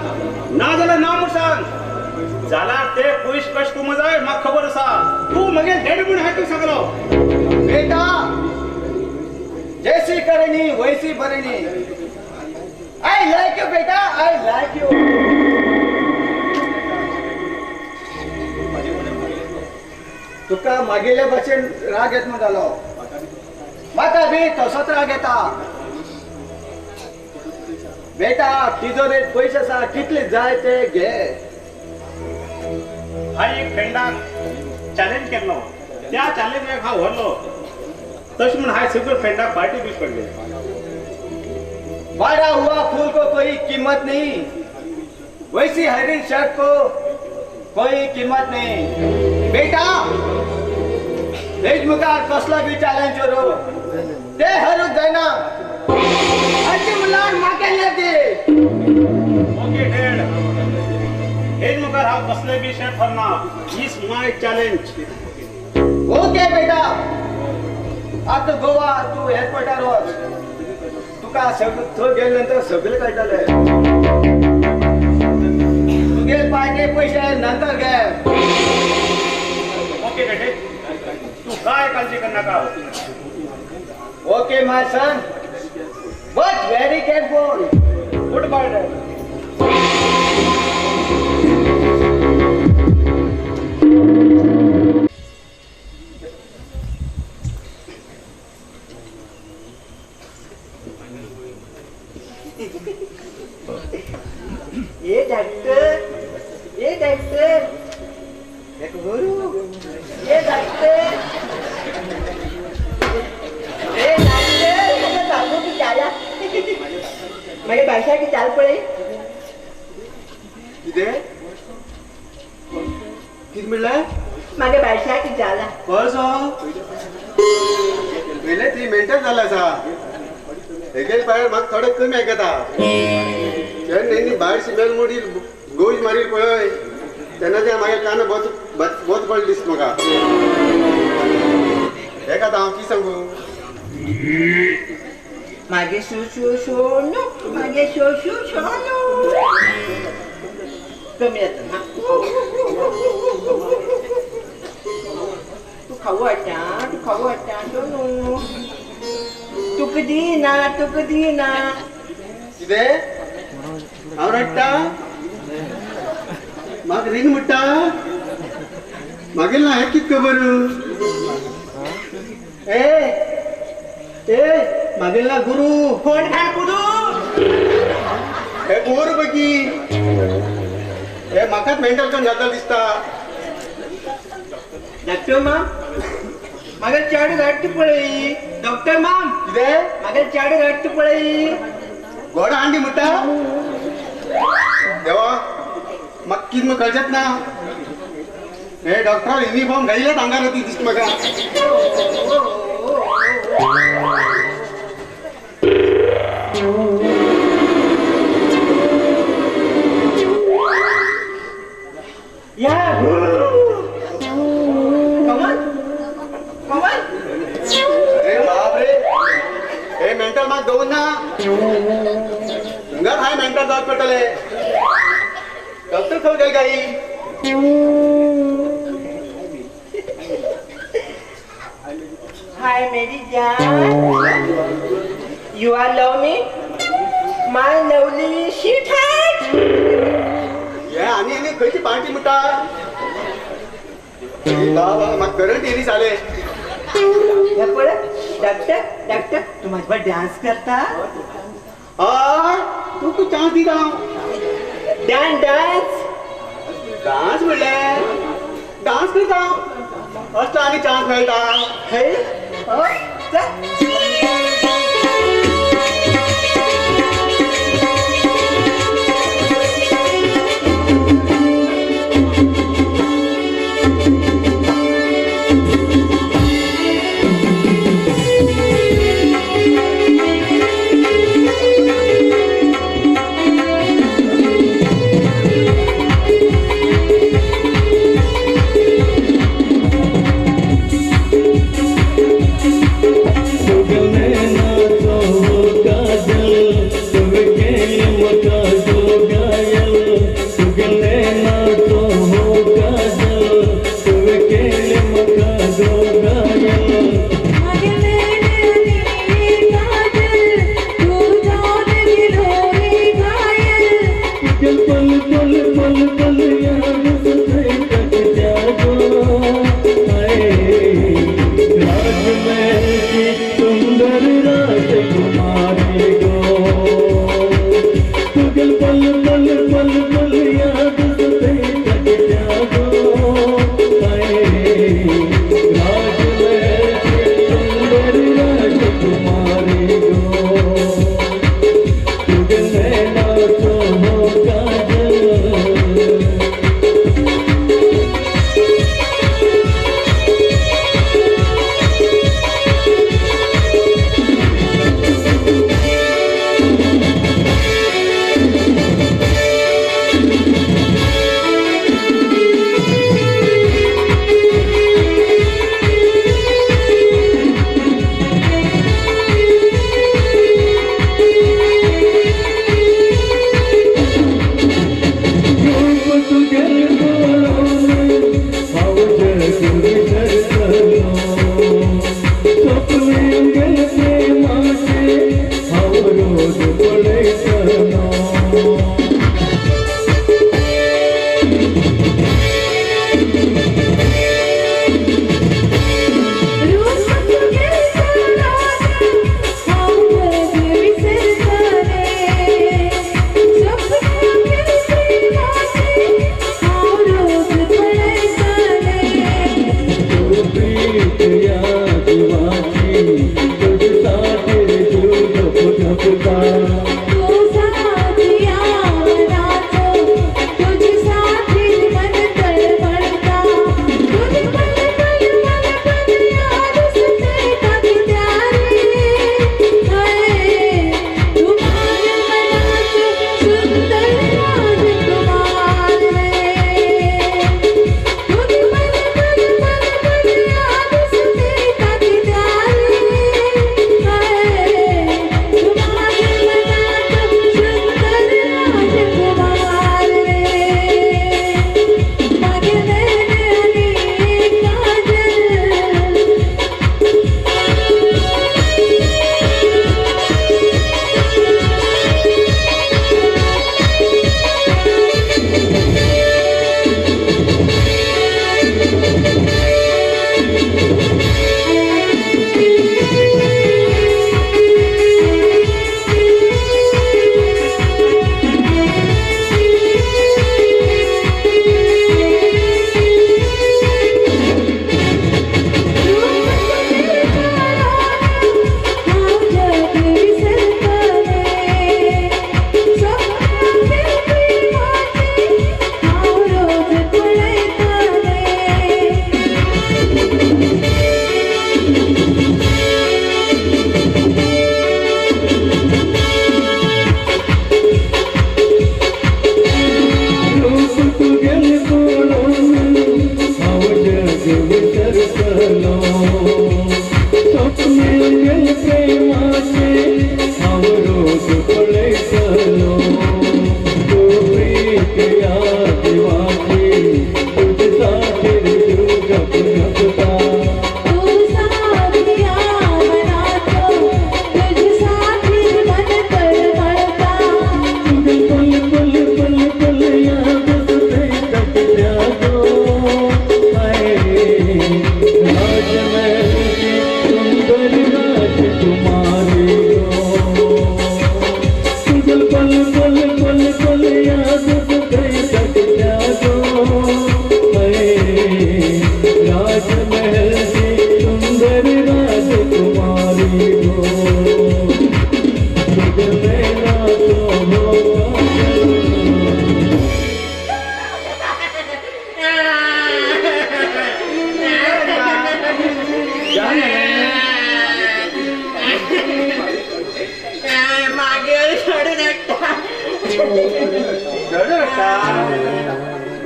ना जाल्यार ना म्हूण सांग जाल्यार ते पयशे कशें करूंक जाय म्हाका खबर आसा तूं म्हगे डेड म्हूण हांवें तुका सांगलो बेटा जैसी करणी वैसी भरणी I like you बेटा I like you तुका मागेल्या भाशेन राग येत म्हण जालो म्हाका बी तसोच राग येता बेटा तिजोरेत पयशे आसा कितले जाय ते घे हांवें एक फ्रेंडाक चॅलेंज केल्लो त्या चॅलेंजाक हांव व्हरलो तशें म्हूण हांवें सगळ्या फ्रेंडाक पार्टी दीवची पडली बड़ा हुआ फूल को कोई कीमत नहीं वैसी हरी शर्ट को कोई कीमत नहीं बेटा देशमुखार कसला भी चॅलेंज करो ते हरूच जायना आजी मुलार मागे दे ओके डेड हेज मुखार हांव कसले बी शेट ठरना इज माय चॅलेंज ओके बेटा आता गोवा तू एअरपोर्टार वच तुका सगळं थंय गेल्यानंतर सगळं कळटलें तुगे पाहिजे पैसे नंतर घे ओके बेटे तू काय काळजी कर नका okay my son but very careful good bye ये डॉक्टर ये गुरु ये डॉक्टर दाखवू की चाला माझ्या भाषा की चाल पडे कितें कितें म्हणलें माझ्या भाषा की चाला कसो पयले 3 मिनटां जालें आसा हेगे भायर म्हाका थोडे कमी आयकता तेन्ना भायर सिमेल मोडी गोज मारील पळय तेन्ना ते म्हागे कान बोत पडले दिसता म्हाका हेका आतां हांव कितें सांगू मागे शोनू मागे शोनू कमी येतं ना तू खाऊ वाटा शोनू तुक दीना कितें हांव रडटा म्हाका रीण म्हणटा मागेल ना हें कितें खबर ए मागेल ना गुरु फोन घाल गुरु हे गोर बगी हे म्हाकाच मेंटल करून जाता दिसता डॉक्टर माम मागे चेडू रडटा पळय डॉक्टर माम कितें मागे चेडू रडटा पळय गोडा हांडी म्हणटा देवा म्हाका कितें म्हूण कळचेत ना हे डॉक्टर युनिफॉर्म घायले आंगार ती दिसता म्हाका या कमल अरे बाप रे हे मेंटल मार्क दवरना हांगा हाय मेंटल जावच पडटले डॉक्टर खंय गेल गाई हाय मेरी जान you are love me my lovely sweet heart हे आनी खंयची पार्टी म्हणटा बाबा म्हाका करंट येरी जाले हे पळय डॉक्टर तू माझ्यावर डान्स करता तू चान्स दिता डान्स डान्स म्हणले डान्स करता असलो आनी चान्स मेळटा हे चल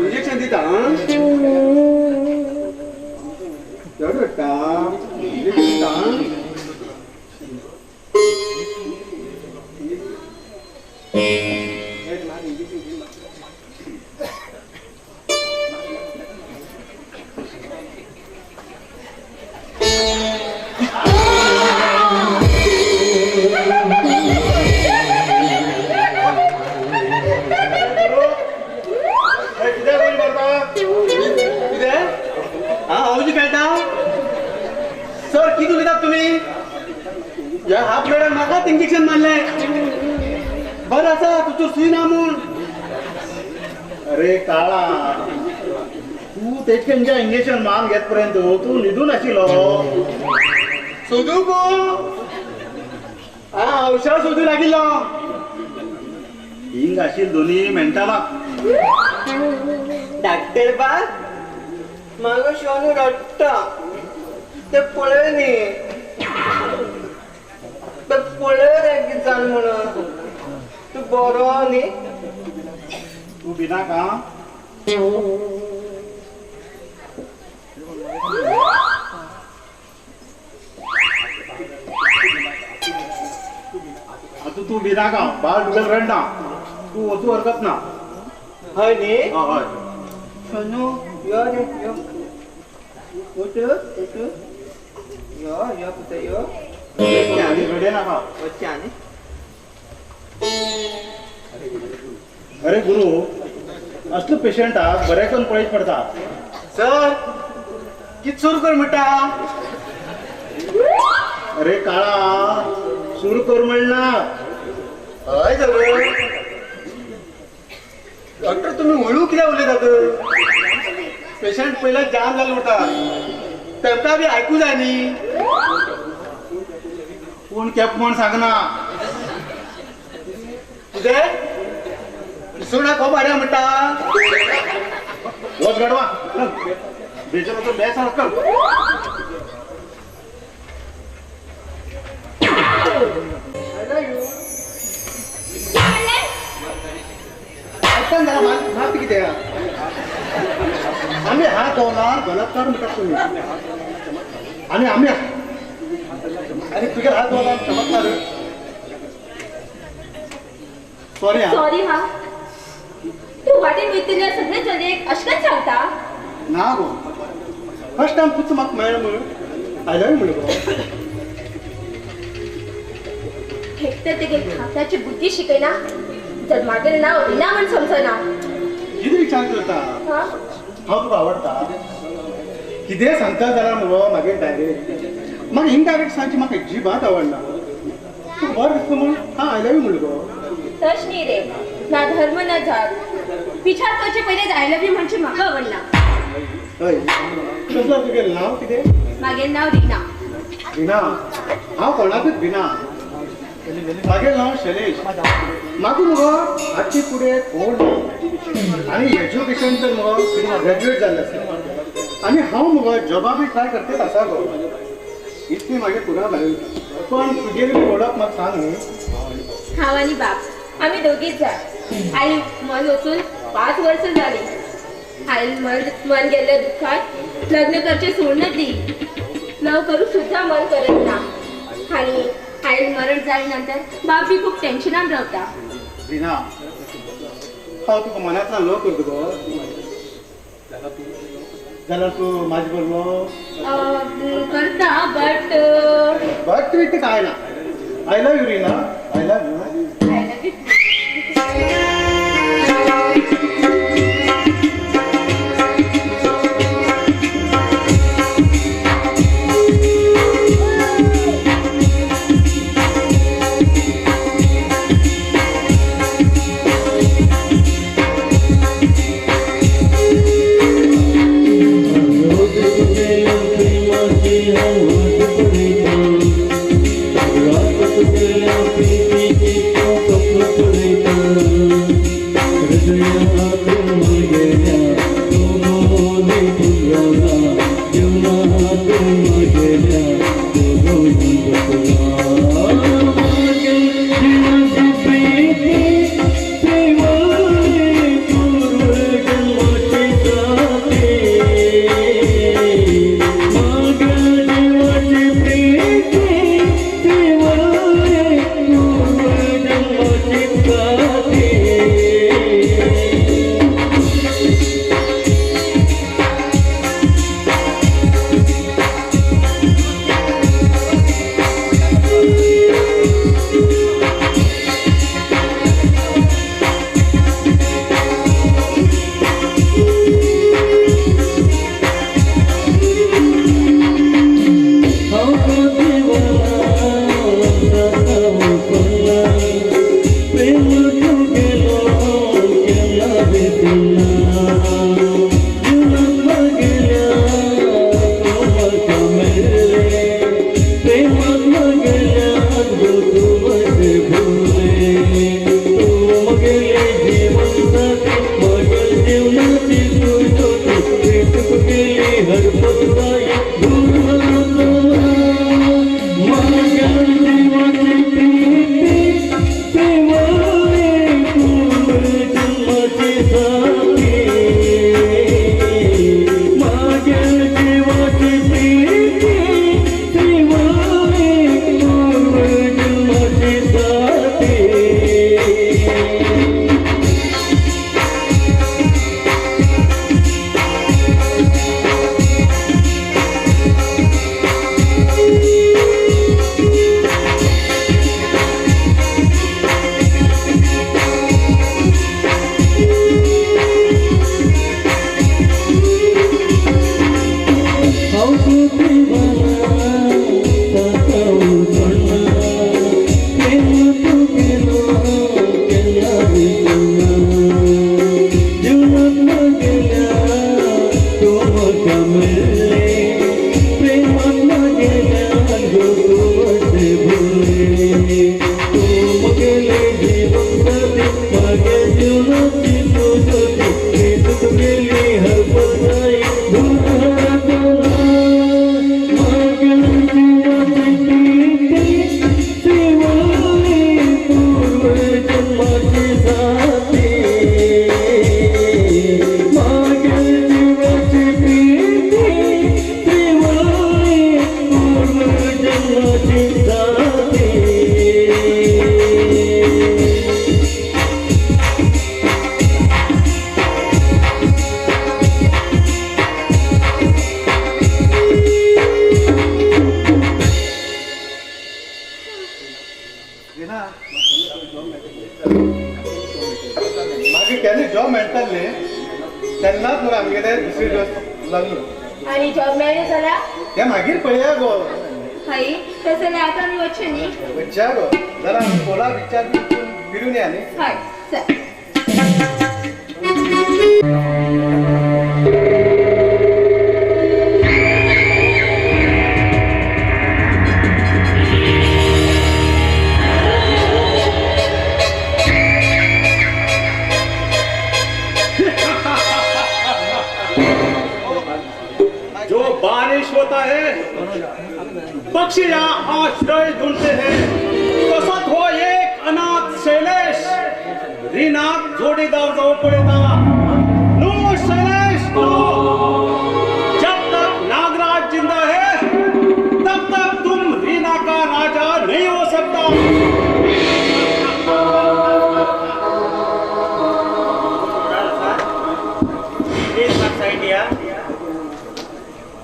इंजेक्शन दिता सर किती लिहितात तुम्ही या हाफ मॅडम नाकात इंजेक्शन मारले बरं असा तुझं सुई ना म्हणून अरे काळा तू तेचकेंच्या इंजेक्शन मान घेत पर्यंत तू निधून आशिलो सोदू को औषध सोदू लागिल्लो हिंग आशिल दोन्ही मेंटाला डॉक्टर बा माग शोनू रडटा ते पळय न्ही ते पळय रे किजान म्हणून तू बरो न्ही तू बिना का आता तू बिना का बाळ डुबेल रडना तू वचू हरकत ना हय न्ही हय शोनू यो रे यो उठ उठ यो कुठे यो घडे नाका वच्चे आनी अरे गुरु असलो पेशंटाक बरे करून पळयत पडटा. सर कित सुरू कर म्हणटा. अरे काळा सुरू कर म्हणला. हय जालो डॉक्टर तुम्ही हळू कित्याक उलयतात. पेशंट पयला जाम जालो म्हणटा तांकां बी आयकू जाय न्ही. कोण केप म्हण सांगना. कितें सुणा खो मारया म्हणटा. वच गाडवा बेचारा तो बेसार कर. आयकन जरा मात कितें आमी हात धवला बलात्कार म्हणटात तुमी आनी आमी आनी तुगे हात धवला चमत्कार. सॉरी हा सॉरी हा तू वाटेन वयतल्या सगळे चलयेक अशें सांगता. ना गो फर्स्ट टायम तुझं म्हाका मेळ्ळें म्हणून आयलोय म्हणून गो. एक तर तेगे खात्याची बुद्धी शिकयना जर मागेल नाव विना म्हण समजना. कितें विचार करता. हा हांव तुका आवडटा. कितें सांगता जाल्यार मुगो मागीर डायरेक्ट म्हाका इनडायरेक्ट सांगची म्हाका अजिबात आवडना. तूं बरें दिसता म्हूण हांव आयलोय म्हणून गो. तश न्ही रे ना धर्म ना जात विचार करचे पहिले आय लव्ह यू म्हणचे म्हाका आवडना. हय कसलो तुगेलें नांव कितें. मागेल नाव रिना. विना हांव कोणाकूच भिना. मागेल नांव शैलेश. म्हाका मुगो आजचे फुडें कोण ना आनी एज्युकेशन तर मुगो ग्रॅज्युएट जाल्लें आसा आनी हांव मुगो जॉबा बी ट्राय करतेच आसा गो. इतली म्हागे पुरा भायर पण तुगेली बी ओळख म्हाका सांग न्ही. हांव आनी बाप आमी दोगीच जाय. आई मन वचून 5 वर्ष जाली. आई मन गेल्ल्या दुःखात लग्न करचे सोडूनच दी. लव करू सुद्धा मन करत ना. आणि आई मरण जाल्यानंतर बाप बी खूप टेन्शनान रावता. विना हांव तुका मनांतल्यान लव करता गो. जाल्यार तूं म्हाजे बरोबर करता बट बट इट काय ना. I love you Rina. I love you. I love you. Thank you. जाते मागे केन्ना जॉब मेळटाले तेन्नाच मग आमगेले दुसरे दिवस लग्न आणि जॉब मेळ्ळें जाल्यार ते मागीर पळया गो हाई तसं जाल्यार आतां आमी वचचें न्ही विचार गो जरा पोला विचार फिरून या न्ही हय चल जो बारिश होता है पक्षी यहाँ आश्रय ढूंढते हैं तसत हो एक अनाथ शैलेश रिनाक जोडीदार जाऊ पडेता नो शैलेश नो जब तक नागराज जिंदा है तब तक तुम रीना का राजा नहीं हो सकता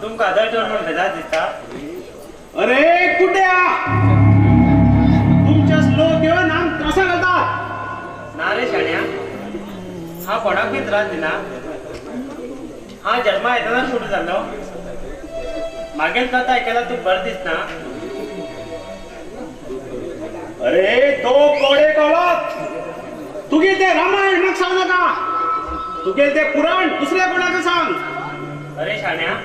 तुमका आदळटोर म्हणून बेजार दिसता अरे कुठ्या तुमच्या लोक येऊन आम त्रासा घालतात ना रे शाण्या हा कोणाक बी त्रास दिना हा जन्मा येताना सुरू जालो मागील कथा ऐकायला तू बरं दिसना अरे तो कोडे कळत तुगे ते रामायण मग सांग नका तुगे ते पुराण दुसऱ्या कोणाक सांग अरे शाण्या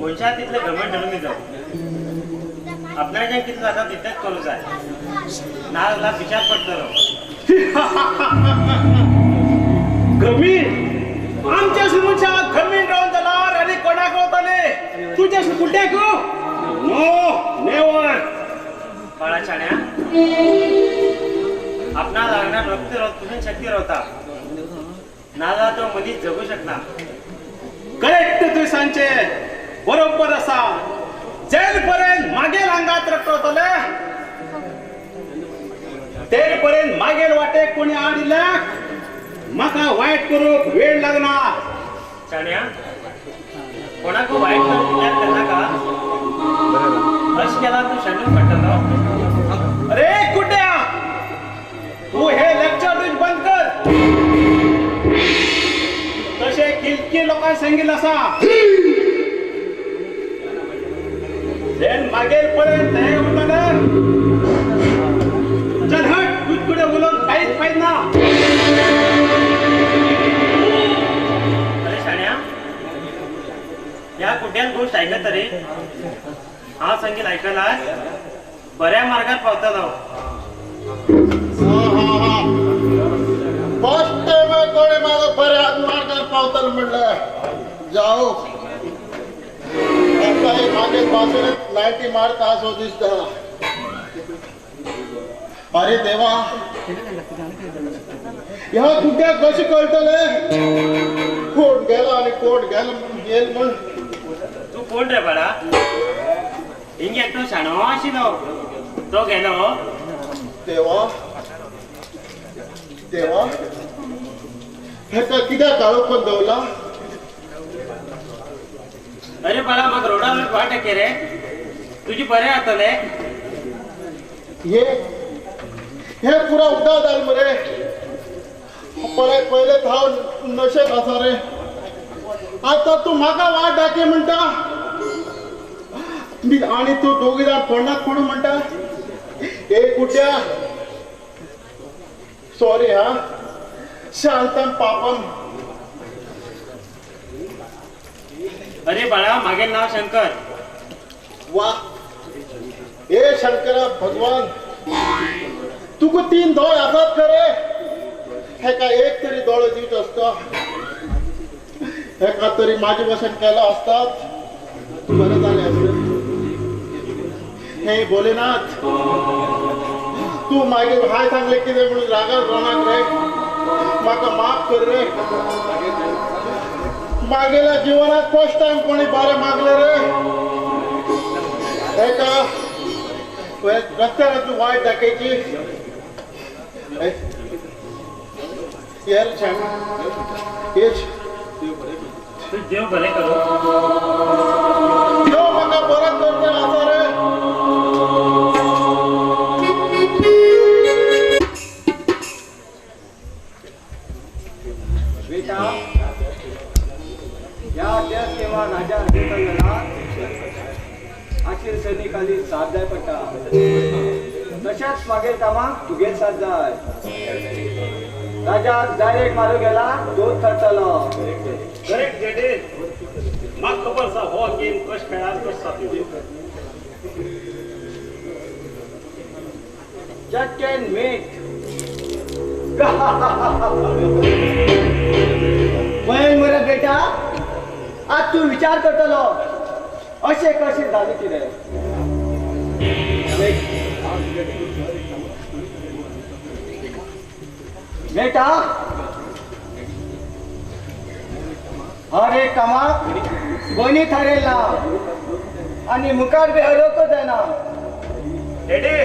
मनशा तितले घमंड धरून जाऊ आपल्या जे किती जाता तिथेच करू जाय नाला विचार पडतलो गमीन आमच्या समोरच्या गमीन राहून जाणार आणि कोणाक रावताले तुझ्या कुठ्याक नो नेवर बाळा शाण्या आपणा लागणार रक्त कुठून शक्ती राहता नाला तो मनीस जगू शकणार करेक्ट तुझे सांचे बरोबर असा जेल पर्यंत मागेल अंगात रक्त होतले तेल पर्यंत मागेल वाटे कोणी आडिल्या माका वाईट करूक वेळ लागणार शाण्या कोणाक वाईट करून त्यांना का हर्ष केला तू शंडून पडतलो अरे कुठ्या तू हे लेक्चर बंद कर तसे किलकी लोकांना सांगितलं असा जेल मागेल पर्यंत हे होतं चल हट तू पुढे बोलून काहीच पाहिजे ना अरे शाण्या या कुठल्याच गोष्ट ऐकत तरी हा संगीत ऐकायला बऱ्या मार्गात पावतालो फर्स्ट टाइम कोणी मला बऱ्या मार्गात पावताल म्हणलं जाऊ काही मागे पासून लाईटी मारता असो दिसत अरे देवा ह्या कुठ्या कशी कळतले कोण गेला आणि कोण गेल म्हण तू कोण रे बाळा हिंग एकटो शाणो आशिलो तो गेलो देवा देवा ह्याचा कित्याक काळोखून दवला अरे बाळा मग रोडावर वाट के रे तुझी बरे आतले हे पुरा उड्डाण जाल मरे पहिले थाव नशेत आसा रे आता तू म्हाका वाट दाखय म्हणटा आणि तू दोघी जाण फोंडाक पडू म्हणटा ए कुट्या सॉरी हा शांतम पापम अरे बाळा मागे नाव शंकर वा ए शंकरा भगवान तुका 3 दोळ आसात खरे हेका एक तरी दोळ दिवचो असता हेका तरी माझे वचन केला असतात बरं झाले असते हे भोलेनाथ तू मागे हाय सांगले किती म्हणून रागात राहणार रे माका माफ कर रे मागेल्या जीवनात फर्स्ट टाइम कोणी बारे मागले रे रस्त्यार तू वाट दाखयची देव बरे करो म्हाका परत करता आसा रे बेटा या अभ्यास केव्हा राजा हरिचंद्राला आखिर सैनिकांनी साथ जाय पडटा तशाच मागील कामाक तुगेल साथ जाय राजाक डायरेक्ट मारू गेला दोन थरतलो करेक्ट डेडे म्हाका खबर आसा हो गेम कश खेळात कश साथी जस्ट कॅन मेट पण मरे बेटा आज तू विचार करतलो अशें कशें जालें कितें बेटा हर एक कामाक गोनी थारयला आनी मुखार बी हरोकूच जायना डेडे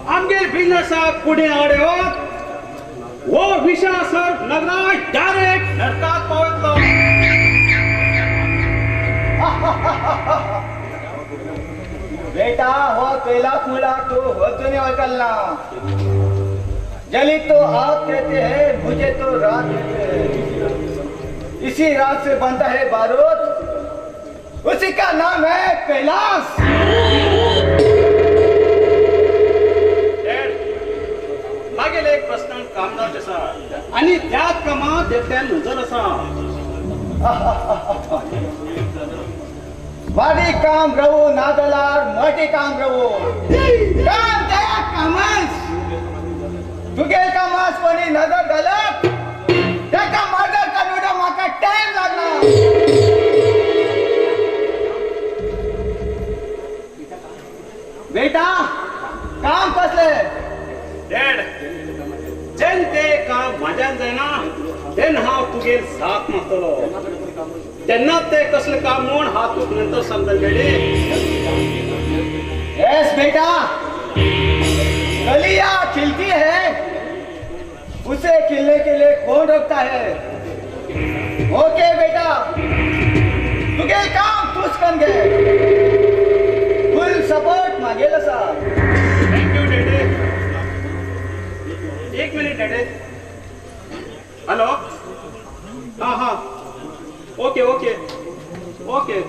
आमगेर बिझनेसाक फुडें आडवत वो विषय सर नगराय डायरेक्ट नरकाक पावतलो बेटा हो कैलाश मुला तो वचून वचलना जली तो आग कहते हैं मुझे तो रात कहते हैं इसी रात से बनता है बारूद उसी का नाम है कैलाश मागेल एक प्रश्न कामदार आसा आणि त्याच कामात एकट्यान नजर आसा वाडी काम रवू नादलार मोठी काम रवू काम त्या कामस तुगेल कामास कोणी नजर घालप त्याका मर्डर करूडा म्हाका टाइम लागना बेटा काम कसले डॅड जेन ते काम माझ्यान जायना तेन हांव तुगेर साथ मागतलो तेन्ना ते कसले काम म्हूण हांव तुका नंतर समजल डॅडी यस बेटा गलियां खिलती है उसे खिलने के लिए कौन रोकता है ओके बेटा तुगे काम तूच कन घे फुल सपोर्ट मागेल असा थँक्यू डॅडी एक मिनिट डॅडी हॅलो हां हां ओके ओके ओके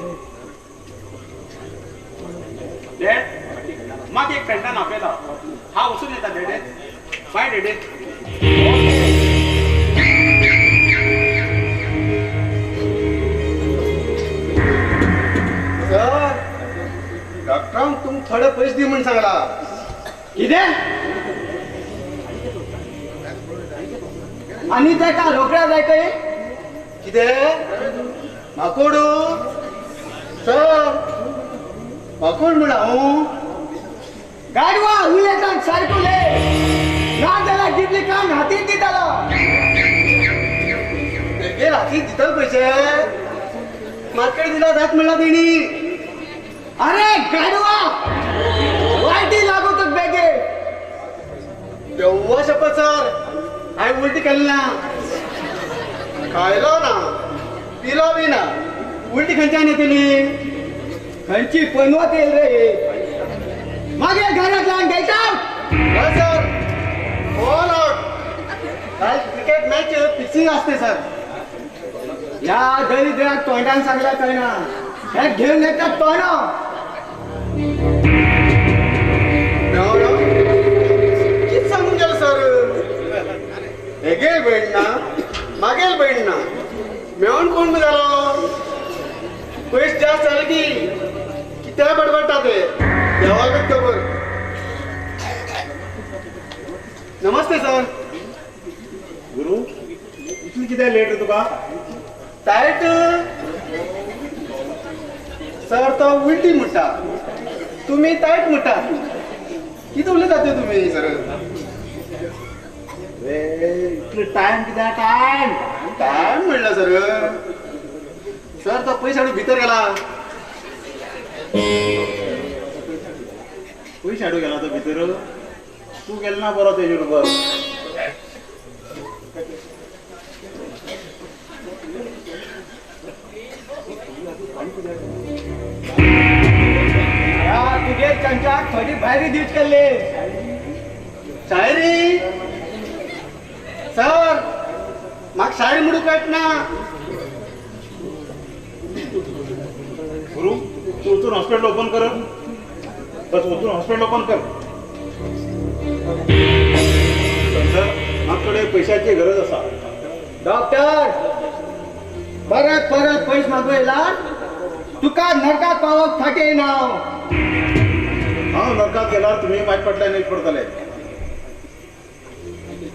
डॅड म्हाका एक फ्रेंडान आपयला हांव वचून येता डॅडी बाय डॅडी सर डॉक्टरांक तुमका थोडे पयशे दी म्हण सांगला कितें आणि तेका रोकड्या जाय काय कितें माकोडू सर माकोड म्हण हांव गाडवा उलयतात सारकुले ना जाल्यार कितले काम हातीन दितालो तेगे राती दितले पयशे मार्केट दिला जात म्हणला तेणी अरे गाडवा वायटी लागू तुक बेगे देवा शपथ सर हांवें उलटी केली ना खायलो ना पिलो बी ना उलटी खंयच्यान येतली खंयची पनवत येईल रे मागे घरातल्यान गेट हय सर ऑल आउट काल क्रिकेट मॅच फिक्सिंग असते सर या दरिद्राक तोंडान सांगला कळना हे घेऊन येतात तोंड कित सांगून गेलो सर हेगेल भेट ना मागेल भेट ना मेवून कोण बी जालो पयस जास्त जाले की कित्याक बडबडटा ते देवाकच खबर नमस्ते सर गुरु इतली कितें लेट तुका टायट सर तो उलटी म्हणटा तुम्ही टायट म्हणटा किती उलयता ते तुम्ही सर इतलो टाइम कित्याक टाइम टायम म्हणला सर सर तो पयस हाडून भितर गेला पयशे हाडू गेला तो भितर तू गेल ना बरो तेजे बरोबर तुगे चंचाक थोडी भायरी दिवच केल्ले शायरी सर म्हाका शायरी म्हणून कळना गुरु तू उचून हॉस्पिटल ओपन कर बस उचून हॉस्पिटल ओपन कर सर आमच्याकडे पैशाची गरज असा डॉक्टर परत परत पैसे मागयला तुका नरकात पावक फाटे नाव हांव नरकात गेल्यार तुमी माहीत पडले नीट पडतले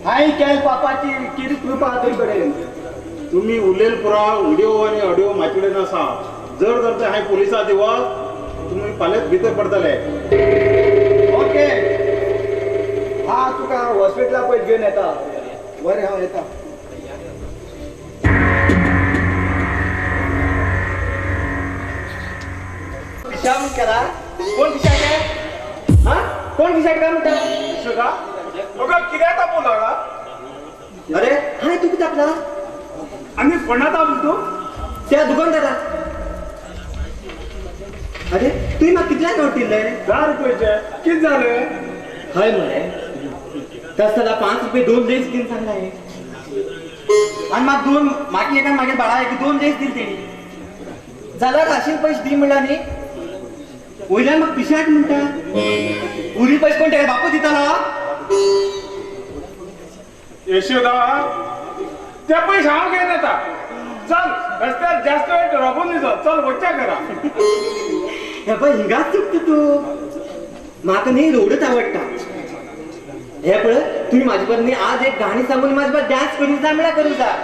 हाय केल पापाची किती कृपा तुझे कडेन तुम्ही उरलेल पुरा व्हिडिओ आणि ऑडिओ म्हाजे कडेन आसा जर ते हांवें पुलिसां दिवत तुमी फाल्यां भितर पडतले ओके हा तुका हॉस्पिटला पयस घेवन येता बरें हांव येता पिशा म्हण केला कोण पिशा के हा कोण पिशा काय म्हणता शिका बघा कित्याक तापोवंक लागला अरे हाय तू किती आपला आम्ही कोणात आलो त्या दुकानदारा अरे तुम्ही म्हाका कितल्याक नोट दिले 10 रुपयाचे किती झालं हय मरे तस जाल्यार 5 रुपये 2 लेस दिवन सांगला आणि म्हाका एका मागे बाळा एक 2 लेस दिल तेणी जाल्यार राशीन पयशे दी म्हणला न्ही वयल्यान म्हाका पिशाट म्हणटा उरी पयशे कोण तेका बापूय दितालो यशोदा ते पैसे हांव घेवन येता चल रस्त्यार जास्त वेळ रोबून दिसो चल वच्चा करा हे पळय हिंगाच चुकता तू म्हाका न्ही रोडच आवडटा हे पळय तुम्ही माझे पर न्ही आज एक गाणी सांगून माझे पर डान्स करूंक जाय म्हळ्यार करूंक जाय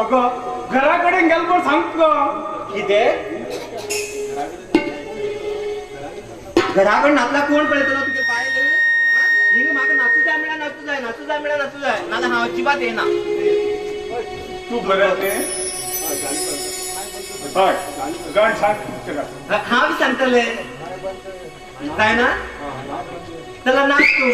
अगो घरा कडेन गेल पण सांगत गो कितें घरा कडेन नाचला कोण पळयतलो तुगे बायल हिंग म्हाका नाचू जाय म्हळ्यार नाचू जाय नाचू जाय म्हळ्यार नाचू जाय नाल्यार हांव अजिबात येना तू बरें ते हय गाण सांग चला हांव बी सांगतले काय ना चला नाच तू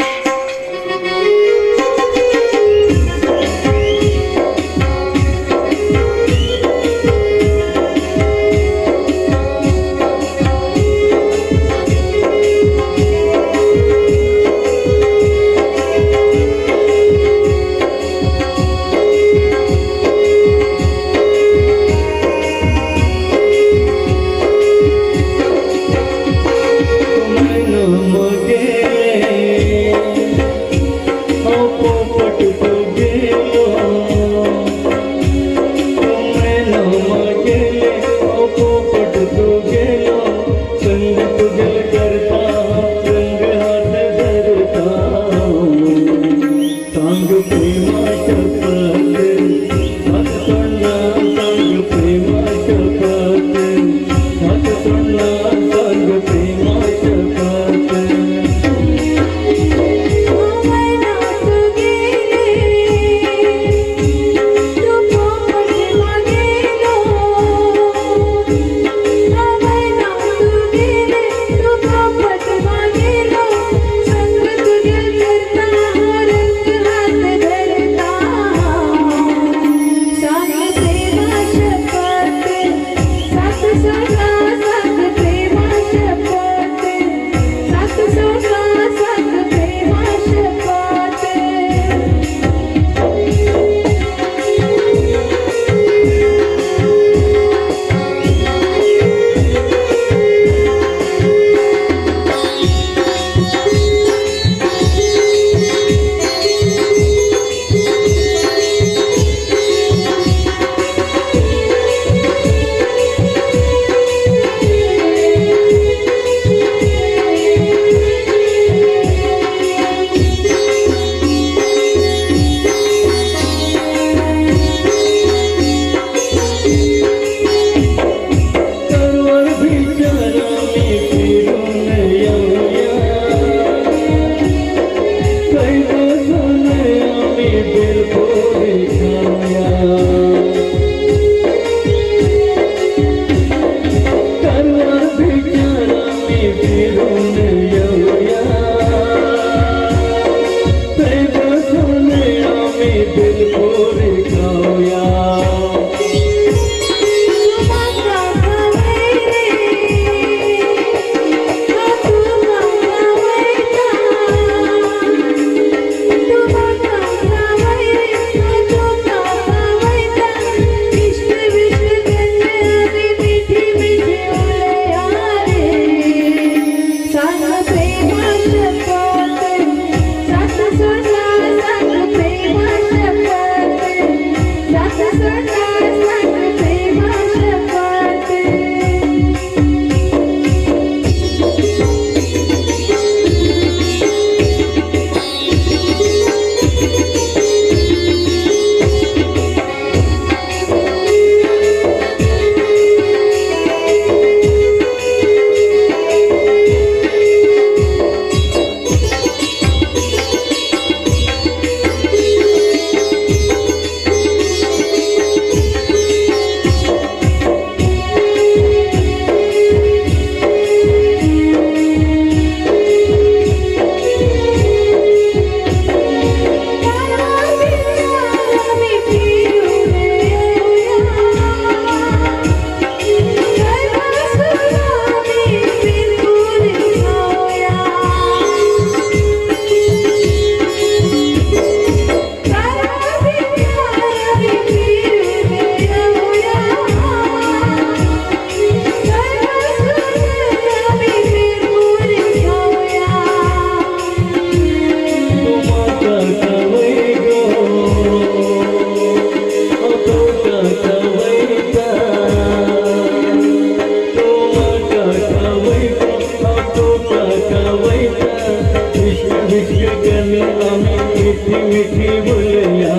मिठी मिठी बोलया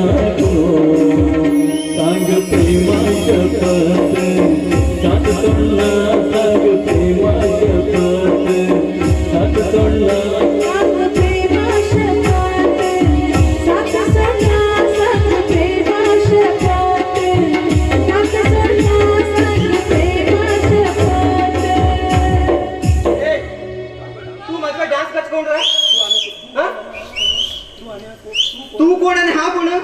सांग प्रेमाच्या पत साथ सोडला सांग प्रेमाच्या पत साथ सोडला तू माझा डान्स कच कोण रे हा? तू कोण आणि हा कोण हा?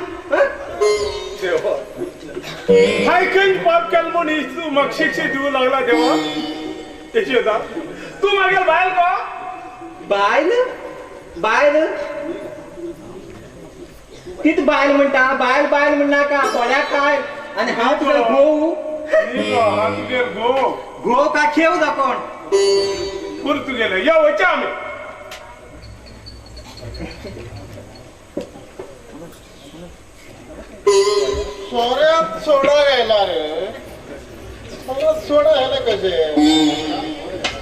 हायकिंग पाप केल म्हणून तू मग शिक्षे देऊ लागला देवा यशोदा तू मागेल बायल का बायल बायल तीच बायल म्हणता बायल बायल म्हणणार का कोड्या काय आणि हा तुझा घोव हा तुगे गो घोव का खेव दाखवण पुर तू गेलं या वचा आम्ही सोऱ्यात सोडा घ्यायला रे मला सोडा घ्यायला कसे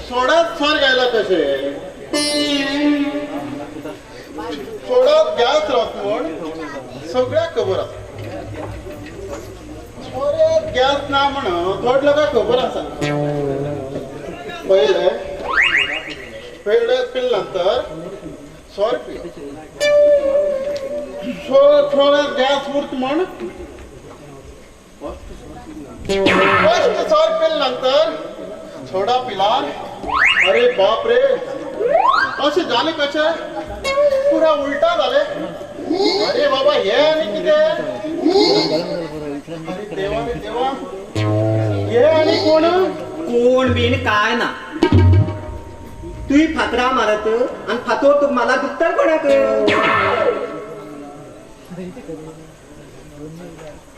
सोडात सोर घ्यायला कसे सोडात गॅस राहत म्हण सगळ्या खबर आसा सोऱ्यात गॅस ना म्हण थोड लोकांक खबर आसा पहिले पिल नंतर सोर पी सोऱ्यात गॅस उरत म्हण फर्स्ट सौर पिल नंतर सोडा पिला अरे बाप रे असे झाले कसे पुरा उलटा झाले अरे बाबा हे आणि किती अरे देवा रे देवा हे आणि कोण कोण बिन काय ना तुही फातरा मारत आणि फातोर तू मला दुखतर कोणाक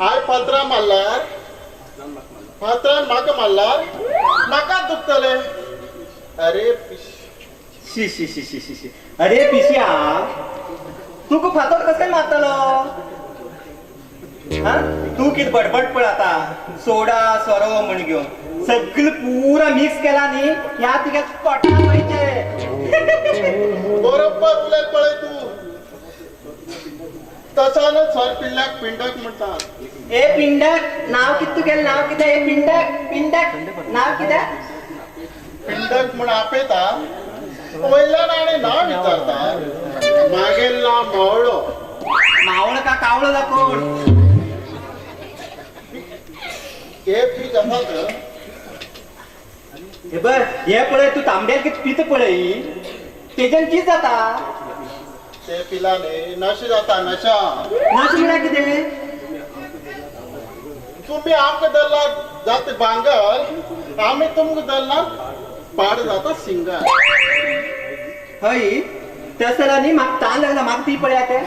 हाय पात्रा मारल्यार पात्रान म्हाका मारल्यार म्हाका दुखतले अरे शी शी शी शी शी शी अरे पिशिया तू फातोर कसं मारतलो हा तू किती बडबड पळ आता सोडा सोरो म्हण घेऊन सगळं पुरा मिक्स केला नी ह्या तिका पटा पाहिजे बरोबर उलय पळय तू तसानच सर पिल्ल्याक पिंडक म्हणतात ए पिंडक नाव किती गेलं नाव किती ए पिंडक पिंडक नाव किती पिंडक म्हण आपयता वयल्यान आनी नाव विचारता मागेल ना मावळो मावळ का कावळो दाखवून हे पीक आसा तर हे बर हे पळय तू तांबड्याक किती पित पळय तेजन कित जाता ते पिलाने नशा जाता नशा नाच म्हणा किती तुम्ही आमकां धरला जाता भांगर आमी तुमकां धरला पाड जाता सिंगर हय तसला न्ही म्हाका ताण लागला म्हाका ती पळया ते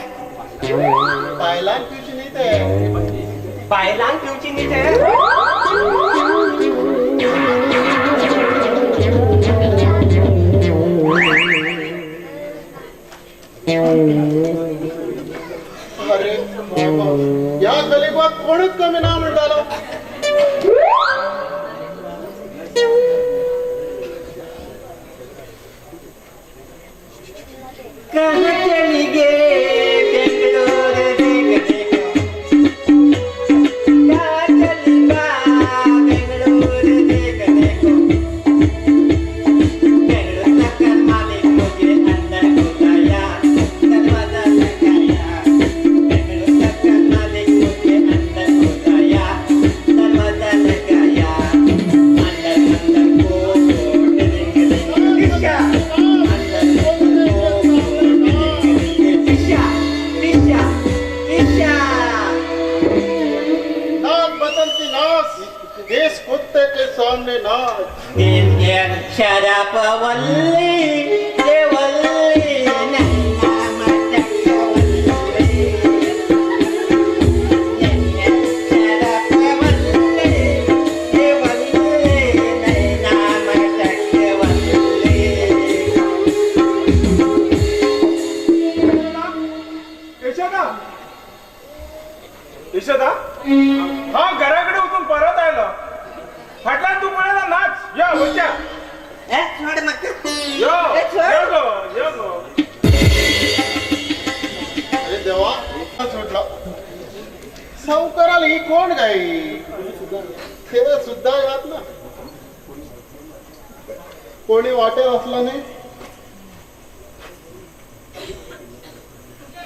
बायलांक पिवची न्ही ते बायलांक पिवची न्ही ते अरे या गलिबात कोणच कमी ना म्हणटालो कहाँ चली गे बेंगलोर देखने को कहाँ चली बा बेंगलोर देखने को बेंगलोर तक मालिक मुझे अंदर घुसाया दरवाजा लगाया बेंगलोर तक मालिक मुझे अंदर घुसाया दरवाजा लगाया अंदर अंदर को किसका देश कुत्ते के सामने नाच शराब वल्ली ये वल्ली नन्ना मटक वल्ली शराब वल्ली ये वल्ली नन्ना मटक वल्ली यशोदा यशोदा हा घराकडे उठून परत आलो फाटला तू म्हणाला नाच या वच्या नोड मग या सावकाराला ही कोण गाई ते सुद्धा यात ना कोणी वाटेल असला नाही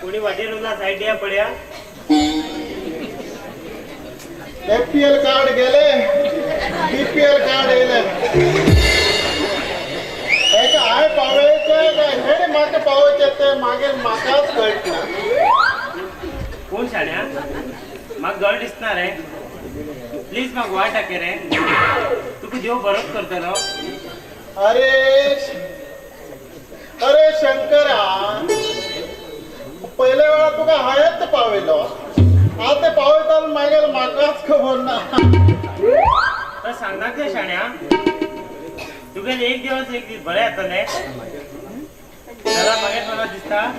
कोणी वाटेल साईड या पड्या एफपीएल कार्ड गेले बीपीएल कार्ड येले एक आहे पावळेचे काय हेडे मागे पावळेचे ते मागे माकाच कळत ना कोण शाण्या मग गळ दिसणार आहे प्लीज मग वाट टाके रे तुका देव बरोच करतलो अरे अरे शंकरा पहिले वेळा तुका हायत पावयलो आता पावयता मागेल म्हाकाच खबर ना तर सांगणार ते शाण्या तुगेले एक दीस बरे जातले जरा मागे मला दिसता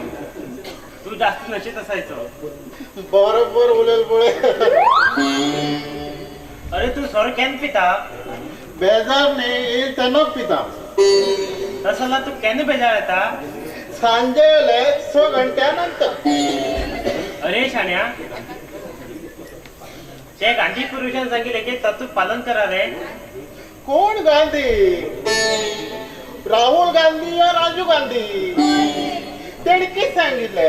तू जास्त नशेत असायचो बरोबर उलेल बोळे अरे तू सोर केन पिता बेजार नाही येईल तेनोच पिता तसला तू केन बेजार येता सांजे 6 घंट्यानंतर अरे शाण्या ते गांधी पुरुषांनी सांगितले की तू पालन करा रे कोण गांधी राहुल गांधी या राजीव गांधी त्यांनी किती सांगितले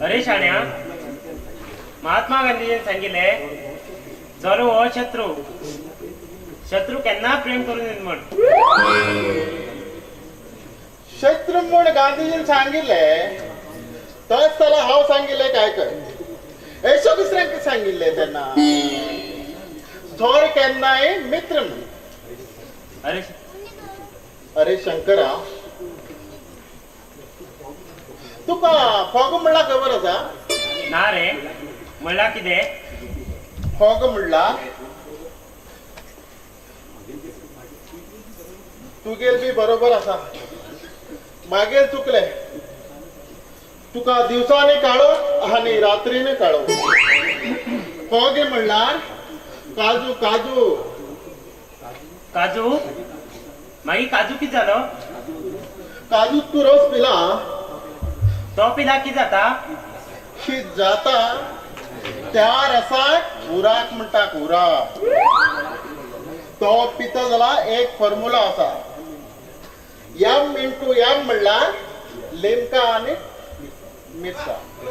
अरे शाण्या महात्मा गांधीजींनी सांगितले जरो हो शत्रू केन्ना प्रेम करून येत म्हण शत्रू म्हण गांधीजींनी सांगितले तच त्याला हाव सांगितले काय कर ऐसो दुसऱ्यांक सांगितले त्यांना झोर केन्नाय मित्र म्हण अरे अरे शंकरा तुका फोग म्हणला खबर आसा ना रे म्हणला किते फोग म्हणला तुगेल बी बरोबर आसा मागेल चुकले तुका दिवसांनी काळो आणि रात्रीने काळो फोगे म्हणल्यार काजू काजू काजू मागीर काजू किती जालो काजू तू रोज पिला तो पिला किती जाता शीत जाता त्या रसाक उराक म्हणटा उराक तो पिता जाल्यार एक फॉर्म्युला आसा एम इंटू एम म्हणल्यार लिमका आणि मिरसांग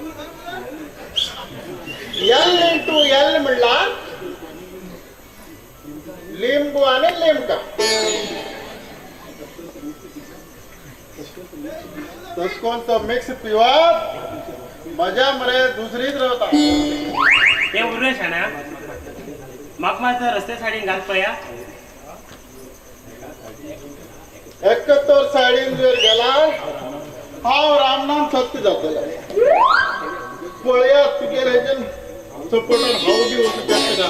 एल इंटू एल म्हणल्यार लिंबू आणि लिमका तस कोण तो मिक्स पिवप मजा मरे दुसरीच रावता ते उरले शाण्या म्हाका मात रस्ते सायडीन घाल पळया 71 सायडीन जर गेला हांव रामनाम सत्य जातले पळयात तुगेले हेजेन सपोर्टान हांव बी वचूं शकता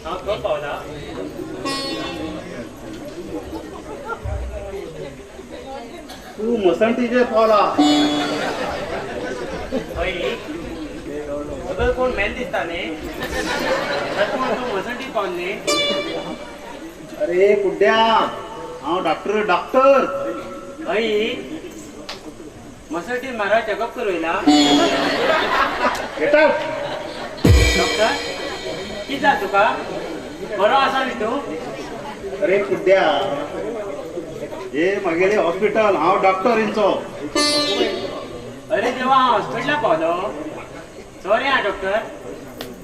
हांव तो पावला तू मसंतीचे पावला हय सगळं कोण मेल दिसता न्ही तूं मसंटी पावन न्ही अरे कुड्ड्या हांव डॉक्टर हय मसंटी म्हारा चेकअप करूं येयला गेट आउट डॉक्टर कितें जाता तुका बरो आसा न्ही तूं अरे कुड्ड्या हे म्हगेले हॉस्पिटल हांव डॉक्टर इंचो अरे देवा हांव हॉस्पिटलाक पावलो सॉरी आं डॉक्टर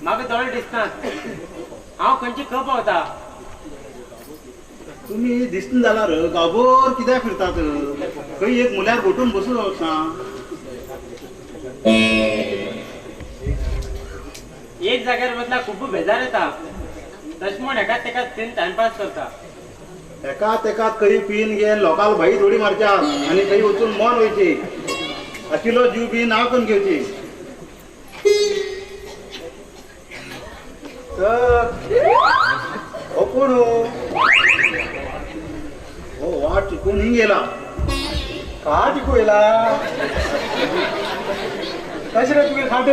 म्हाका दोळे दिसनात हांव खंयची खंय पावता तुम्ही दिसना जाल्यार गांवभर कित्याक फिरतात खंय एक मुल्यार घोटून बसून वचना एक जाग्यार बसला खूब बेजार येता तशें म्हूण एकाच तेका टायमपास करता एका तेका खंय पिन घेवन लोकांक भाई थोडी मारच्यात आनी खंय वचून मन वयची आशिल्लो जीव बी नांव करून घेवची हो कोण हो वाट चुकून हिंग गेला का तिकू येला कशें रे तुगे खाट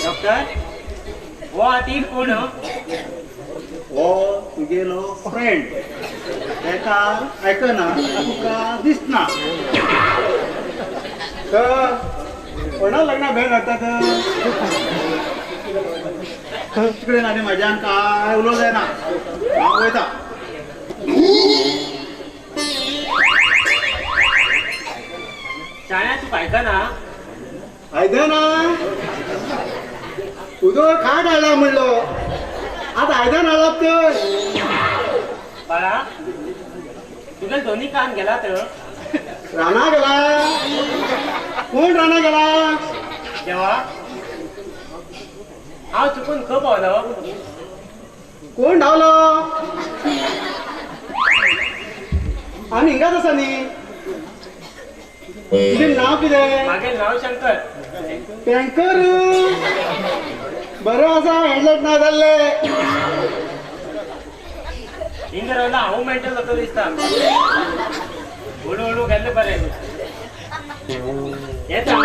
डॉक्टर हो आती कोण हो तुगेलो फ्रेंड तेका आयकना तुका दिसना कोणा लग्ना भेट जातात तिकडे आनी म्हाज्यान काय उलोवं जायना हांव वयता शाळ्या तू आयकना आयदना उदो खाट हाडला म्हणलो आता आयदन हाडला तर बाळा तुगेल दोन्ही काम गेला तर राणा गेला कोण राणा गेला देवा हांव चुकून खप पावलो कोण धावलो आमी हिंगाच आसा न्ही तुजें नांव कितें मागे नाव शंकर टँकर बरो आसा हेडलायट ना जाल्ले हिंग रावला हांव मेंटल जातो दिसता हळू हळू गेल्ले बरें येता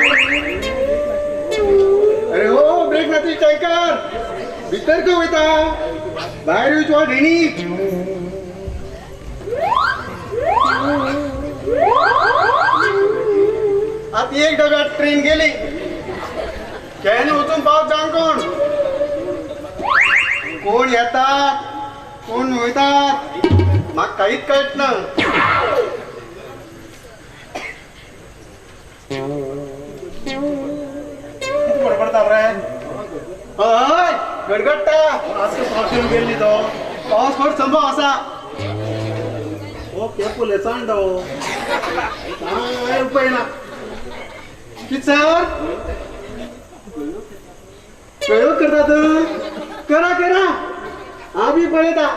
अरे हो ब्रेक नाती टँकर भितर खंय वयता भायर वयचो ढेणी आतां एक डब्यात ट्रेन गेली केन्ना वचून पावत जाण कोण येतात कोण वयतात म्हाका काहीच कळना किती बडबडता रे हय गडगडटा आज पावसान गेल्ली तो पावस खर संभव आसा ओ केपुले चांडो काय उपाय ना कित सर प्रयोग करतात करा करा हांव बी पळयता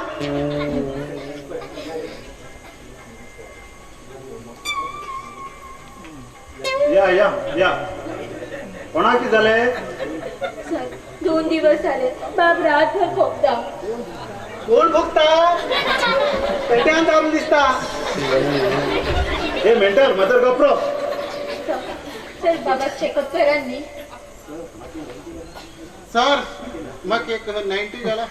या या या कोणाक कितें जालें सर 2 दिवस झाले बाब रातभर खोकता कोण भोगता पेट्यान दारू दिसता हे मेंटल मदर गप्रो सर बाबा चेकअप करा न्ही सर मग एक 90 झाला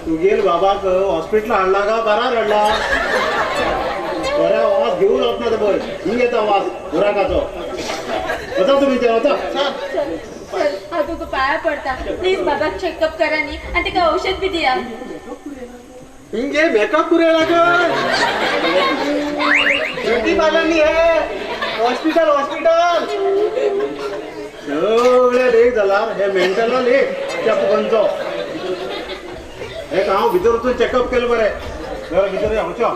तुगेल बाबाक हॉस्पिटल हाडला का बरा रडला बऱ्या वास घेऊन वचना तर बय ही येता वास बुराकाचो वचा तुम्ही ते वचा सर हांव तुका पाया पडता प्लीज बाबाक चेकअप करा न्ही आनी ताका औषध बी दिया हिंगे मेकअप कुरे लागल ब्युटी पार्लर नी हे हॉस्पिटल हॉस्पिटल सगळे लेट जाला हे मेंटल लेट त्या पुगंचो हे हांव भितर वचून चेकअप केलं बरें घर भितर या वचो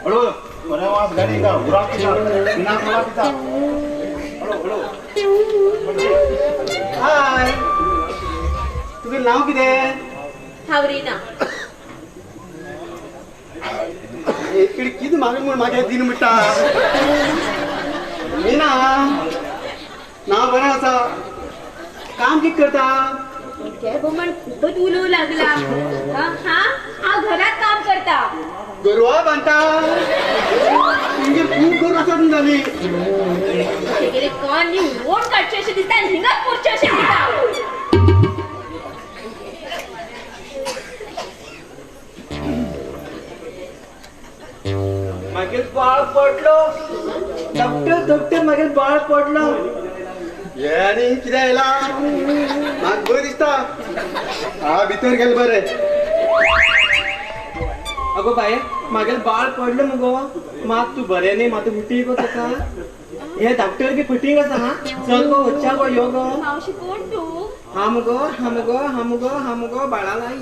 हळू बरें वास गाडी का उराक पिता बिना मला पिता हळू हळू हाय तुगे नाव कितें हांव रिना इकडे किती मागे म्हूण मागे दिन म्हणटा मीना नाव बरें आसा काम कितें करता ते बोमण खूपच उलोवं लागला हांव घरात काम करता गोरवां बांदता तुमगे खूब गोरवां आसात न्ही जाली तेगेले कान न्ही रोड काडचे अशें दिसता आनी हिंगाच पुरचे अशें दिसता मागीर बाळ पडलो डॉक्टर डॉक्टर मागीर बाळ पडलो हे आनी कितें आयला म्हाका बरें दिसता हांव भितर गेलें बरें अगो बाये मागेल बाळ पडलं मुगो मात तू बरें न्ही मात उठी गो ताका हे डॉक्टर बी फटींग आसा हा चल गो वच्चा गो यो गो मावशी कोण तू हा मुगो हा मुगो हा मुगो हा मुगो बाळालाई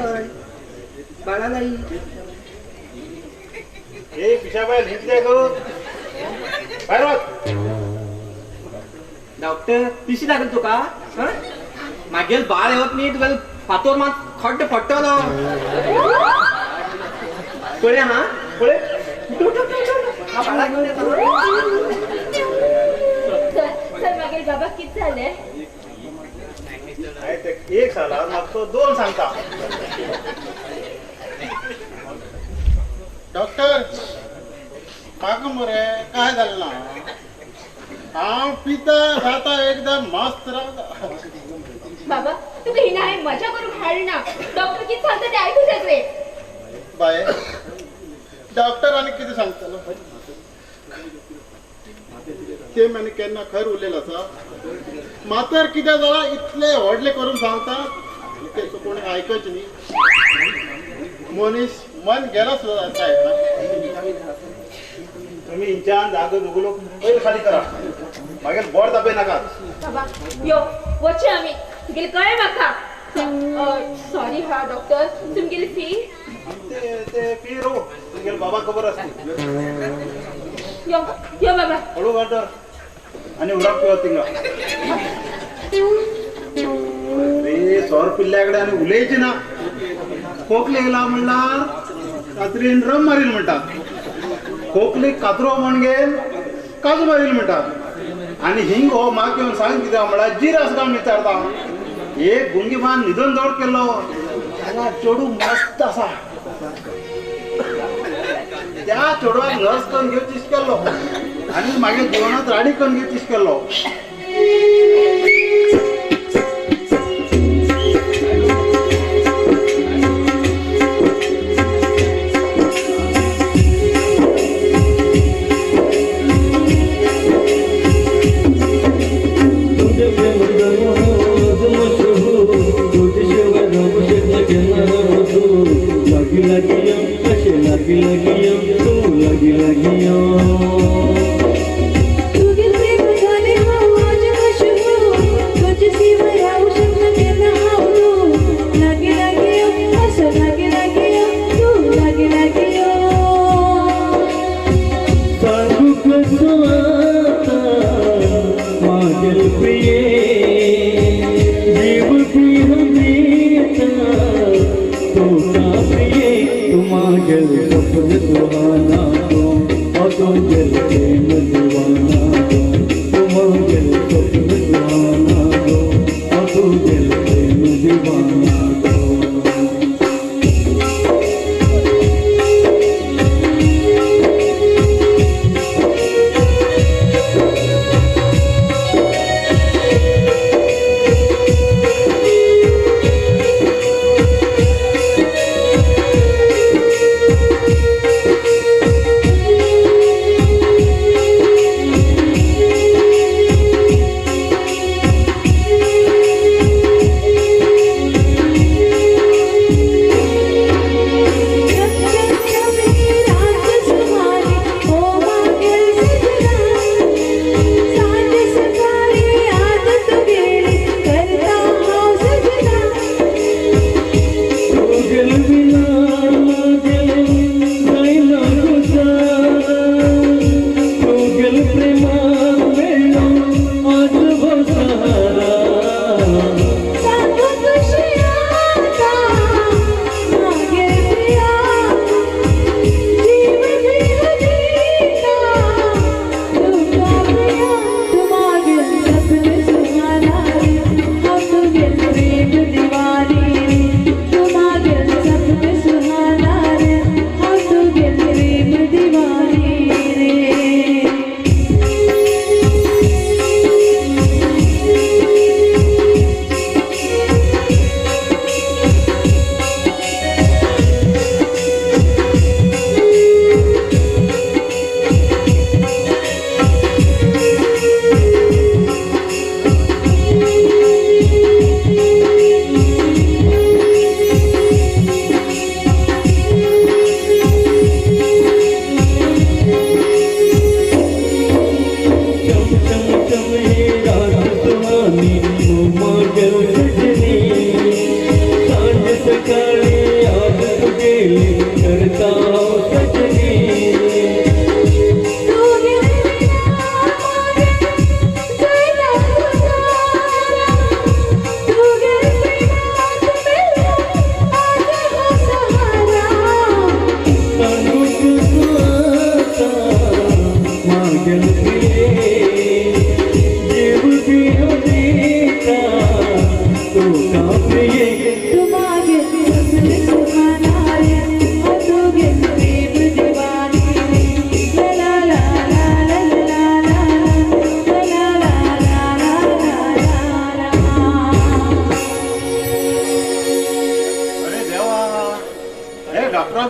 हय बाळालाई ए पिशाबाई लिखते गो बाहेर वच डॉक्टर पिशी लागल तुका मागेल बाळ येवत न्ही तुका फातोर मात खड्ड पडटलो पळय हा पळय हा बाळा घेवन येता सर मागीर बाबा कितें जालें एक साला म्हाका तो 2 सांगता डॉक्टर म्हाका मरे काय जालें ना हांव पिता खाता एकदम मस्त रावता बाबा तुका हिना हांवें मजा करूंक हाडना डॉक्टर कितें सांगता तें आयकूच रे बाये डॉक्टर आनी कितें सांगतलो ते आनी केन्ना खर उरलेलो आसा मातर कितें जाला इतले व्हडले करून सांगता ते कोणी आयकच न्ही मनीस मन गेला सुद्दां जायना तुम्ही इंच्यान जागो दुगलो पयलीं खाली करा मागीर बोड दाबय नाका बाबा यो वचे आमी तुगेली कळ्ळें म्हाका सॉरी हा डॉक्टर तुमगेली फी ते फी रो तुगेले बाबा खबर आसली यो यो बाबा हळू वाटर आनी उराक पियो थिंगा अरे सौर पिल्ल्याकडे आनी उलयची ना खोकले येयला म्हणल्यार कात्रीन ड्रम मारील म्हणटात खोकलीक कातरो म्हणगेन काजू मारील म्हणटात आनी हिंग हो म्हाका येवन सांग कितें म्हणल्यार जिरास गावन विचारता एक गुंगीबान न्हिदून दौड केल्लो जाल्यार चेडू मस्त आसा त्या चेडवाक लस करून घेवची इश्ट केल्लो आनी मागीर जिवनांत राडी करून घेवची इश्ट केल्लो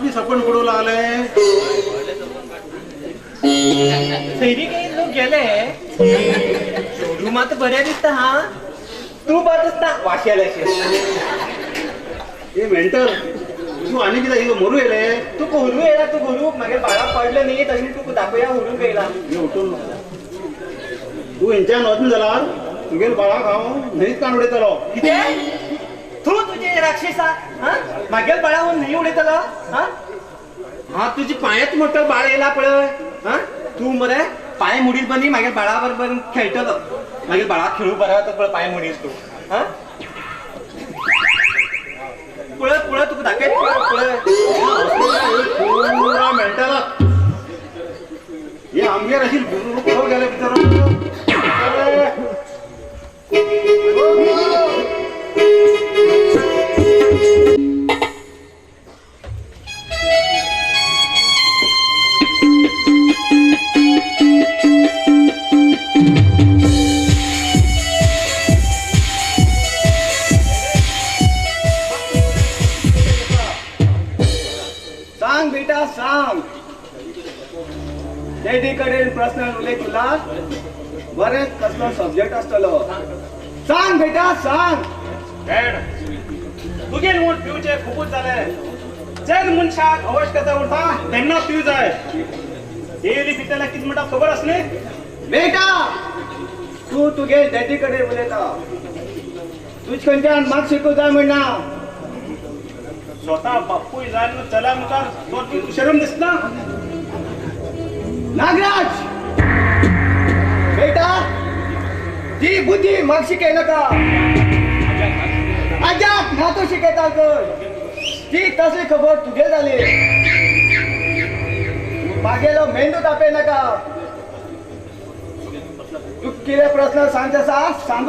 बी सपन पडूला आले सैरी काही लोक गेले शोरूम आता बऱ्या दिसता हा तू बात असता वाशाला हे मेंटल तू आणि किती हिरो मरू येले तू घरू येला तू घरू मागे बाळा पडलं नाही तरी तू दाखवया हुरून गेला मी उठून तू यांच्या नोंद झाला तुगेल बाळा खाव नाहीच कान उडयतलो किती तू तुझे राक्षसा हा मागेल बाळाहून नाही उडयतलो हा हा तुझी पायात मोठं बाळ येला पळय हा तू मरे पाय मुडील बनी मागेल बाळा बरोबर खेळतलो मागेल बाळा खेळू बरा तर पाय मुडील तू हा पुढे पुढे तू दाखव पुरा मेंटल हे आमगेर अशी गुरु गेले बिचारो सांग बेटा सांग डॅडी कडेन प्रश्न उलय तुला बरेच कसलो सब्जेक्ट असतलो सांग बेटा सांग डॅड तुगे म्हूण पिवचे खूपच जाले जर मनशाक आवश्यकता उरता तेन्ना पिव जाय डेली पिताला कितें म्हणटा खबर आसली बेटा तू तुगे डॅडी कडेन उलयता तुज खंयच्यान म्हाका शिकूं जाय म्हणना स्वतः बापूय जाय चला मुखार तो शरम दिसना नागराज बेटा ती बुद्धी म्हाका शिकय नाका आजाक ना तो शिकयता कर ती तसली खबर तुगे जाली मागेलो मेंदू तापय नाका तू कितें प्रश्न सांगता सांग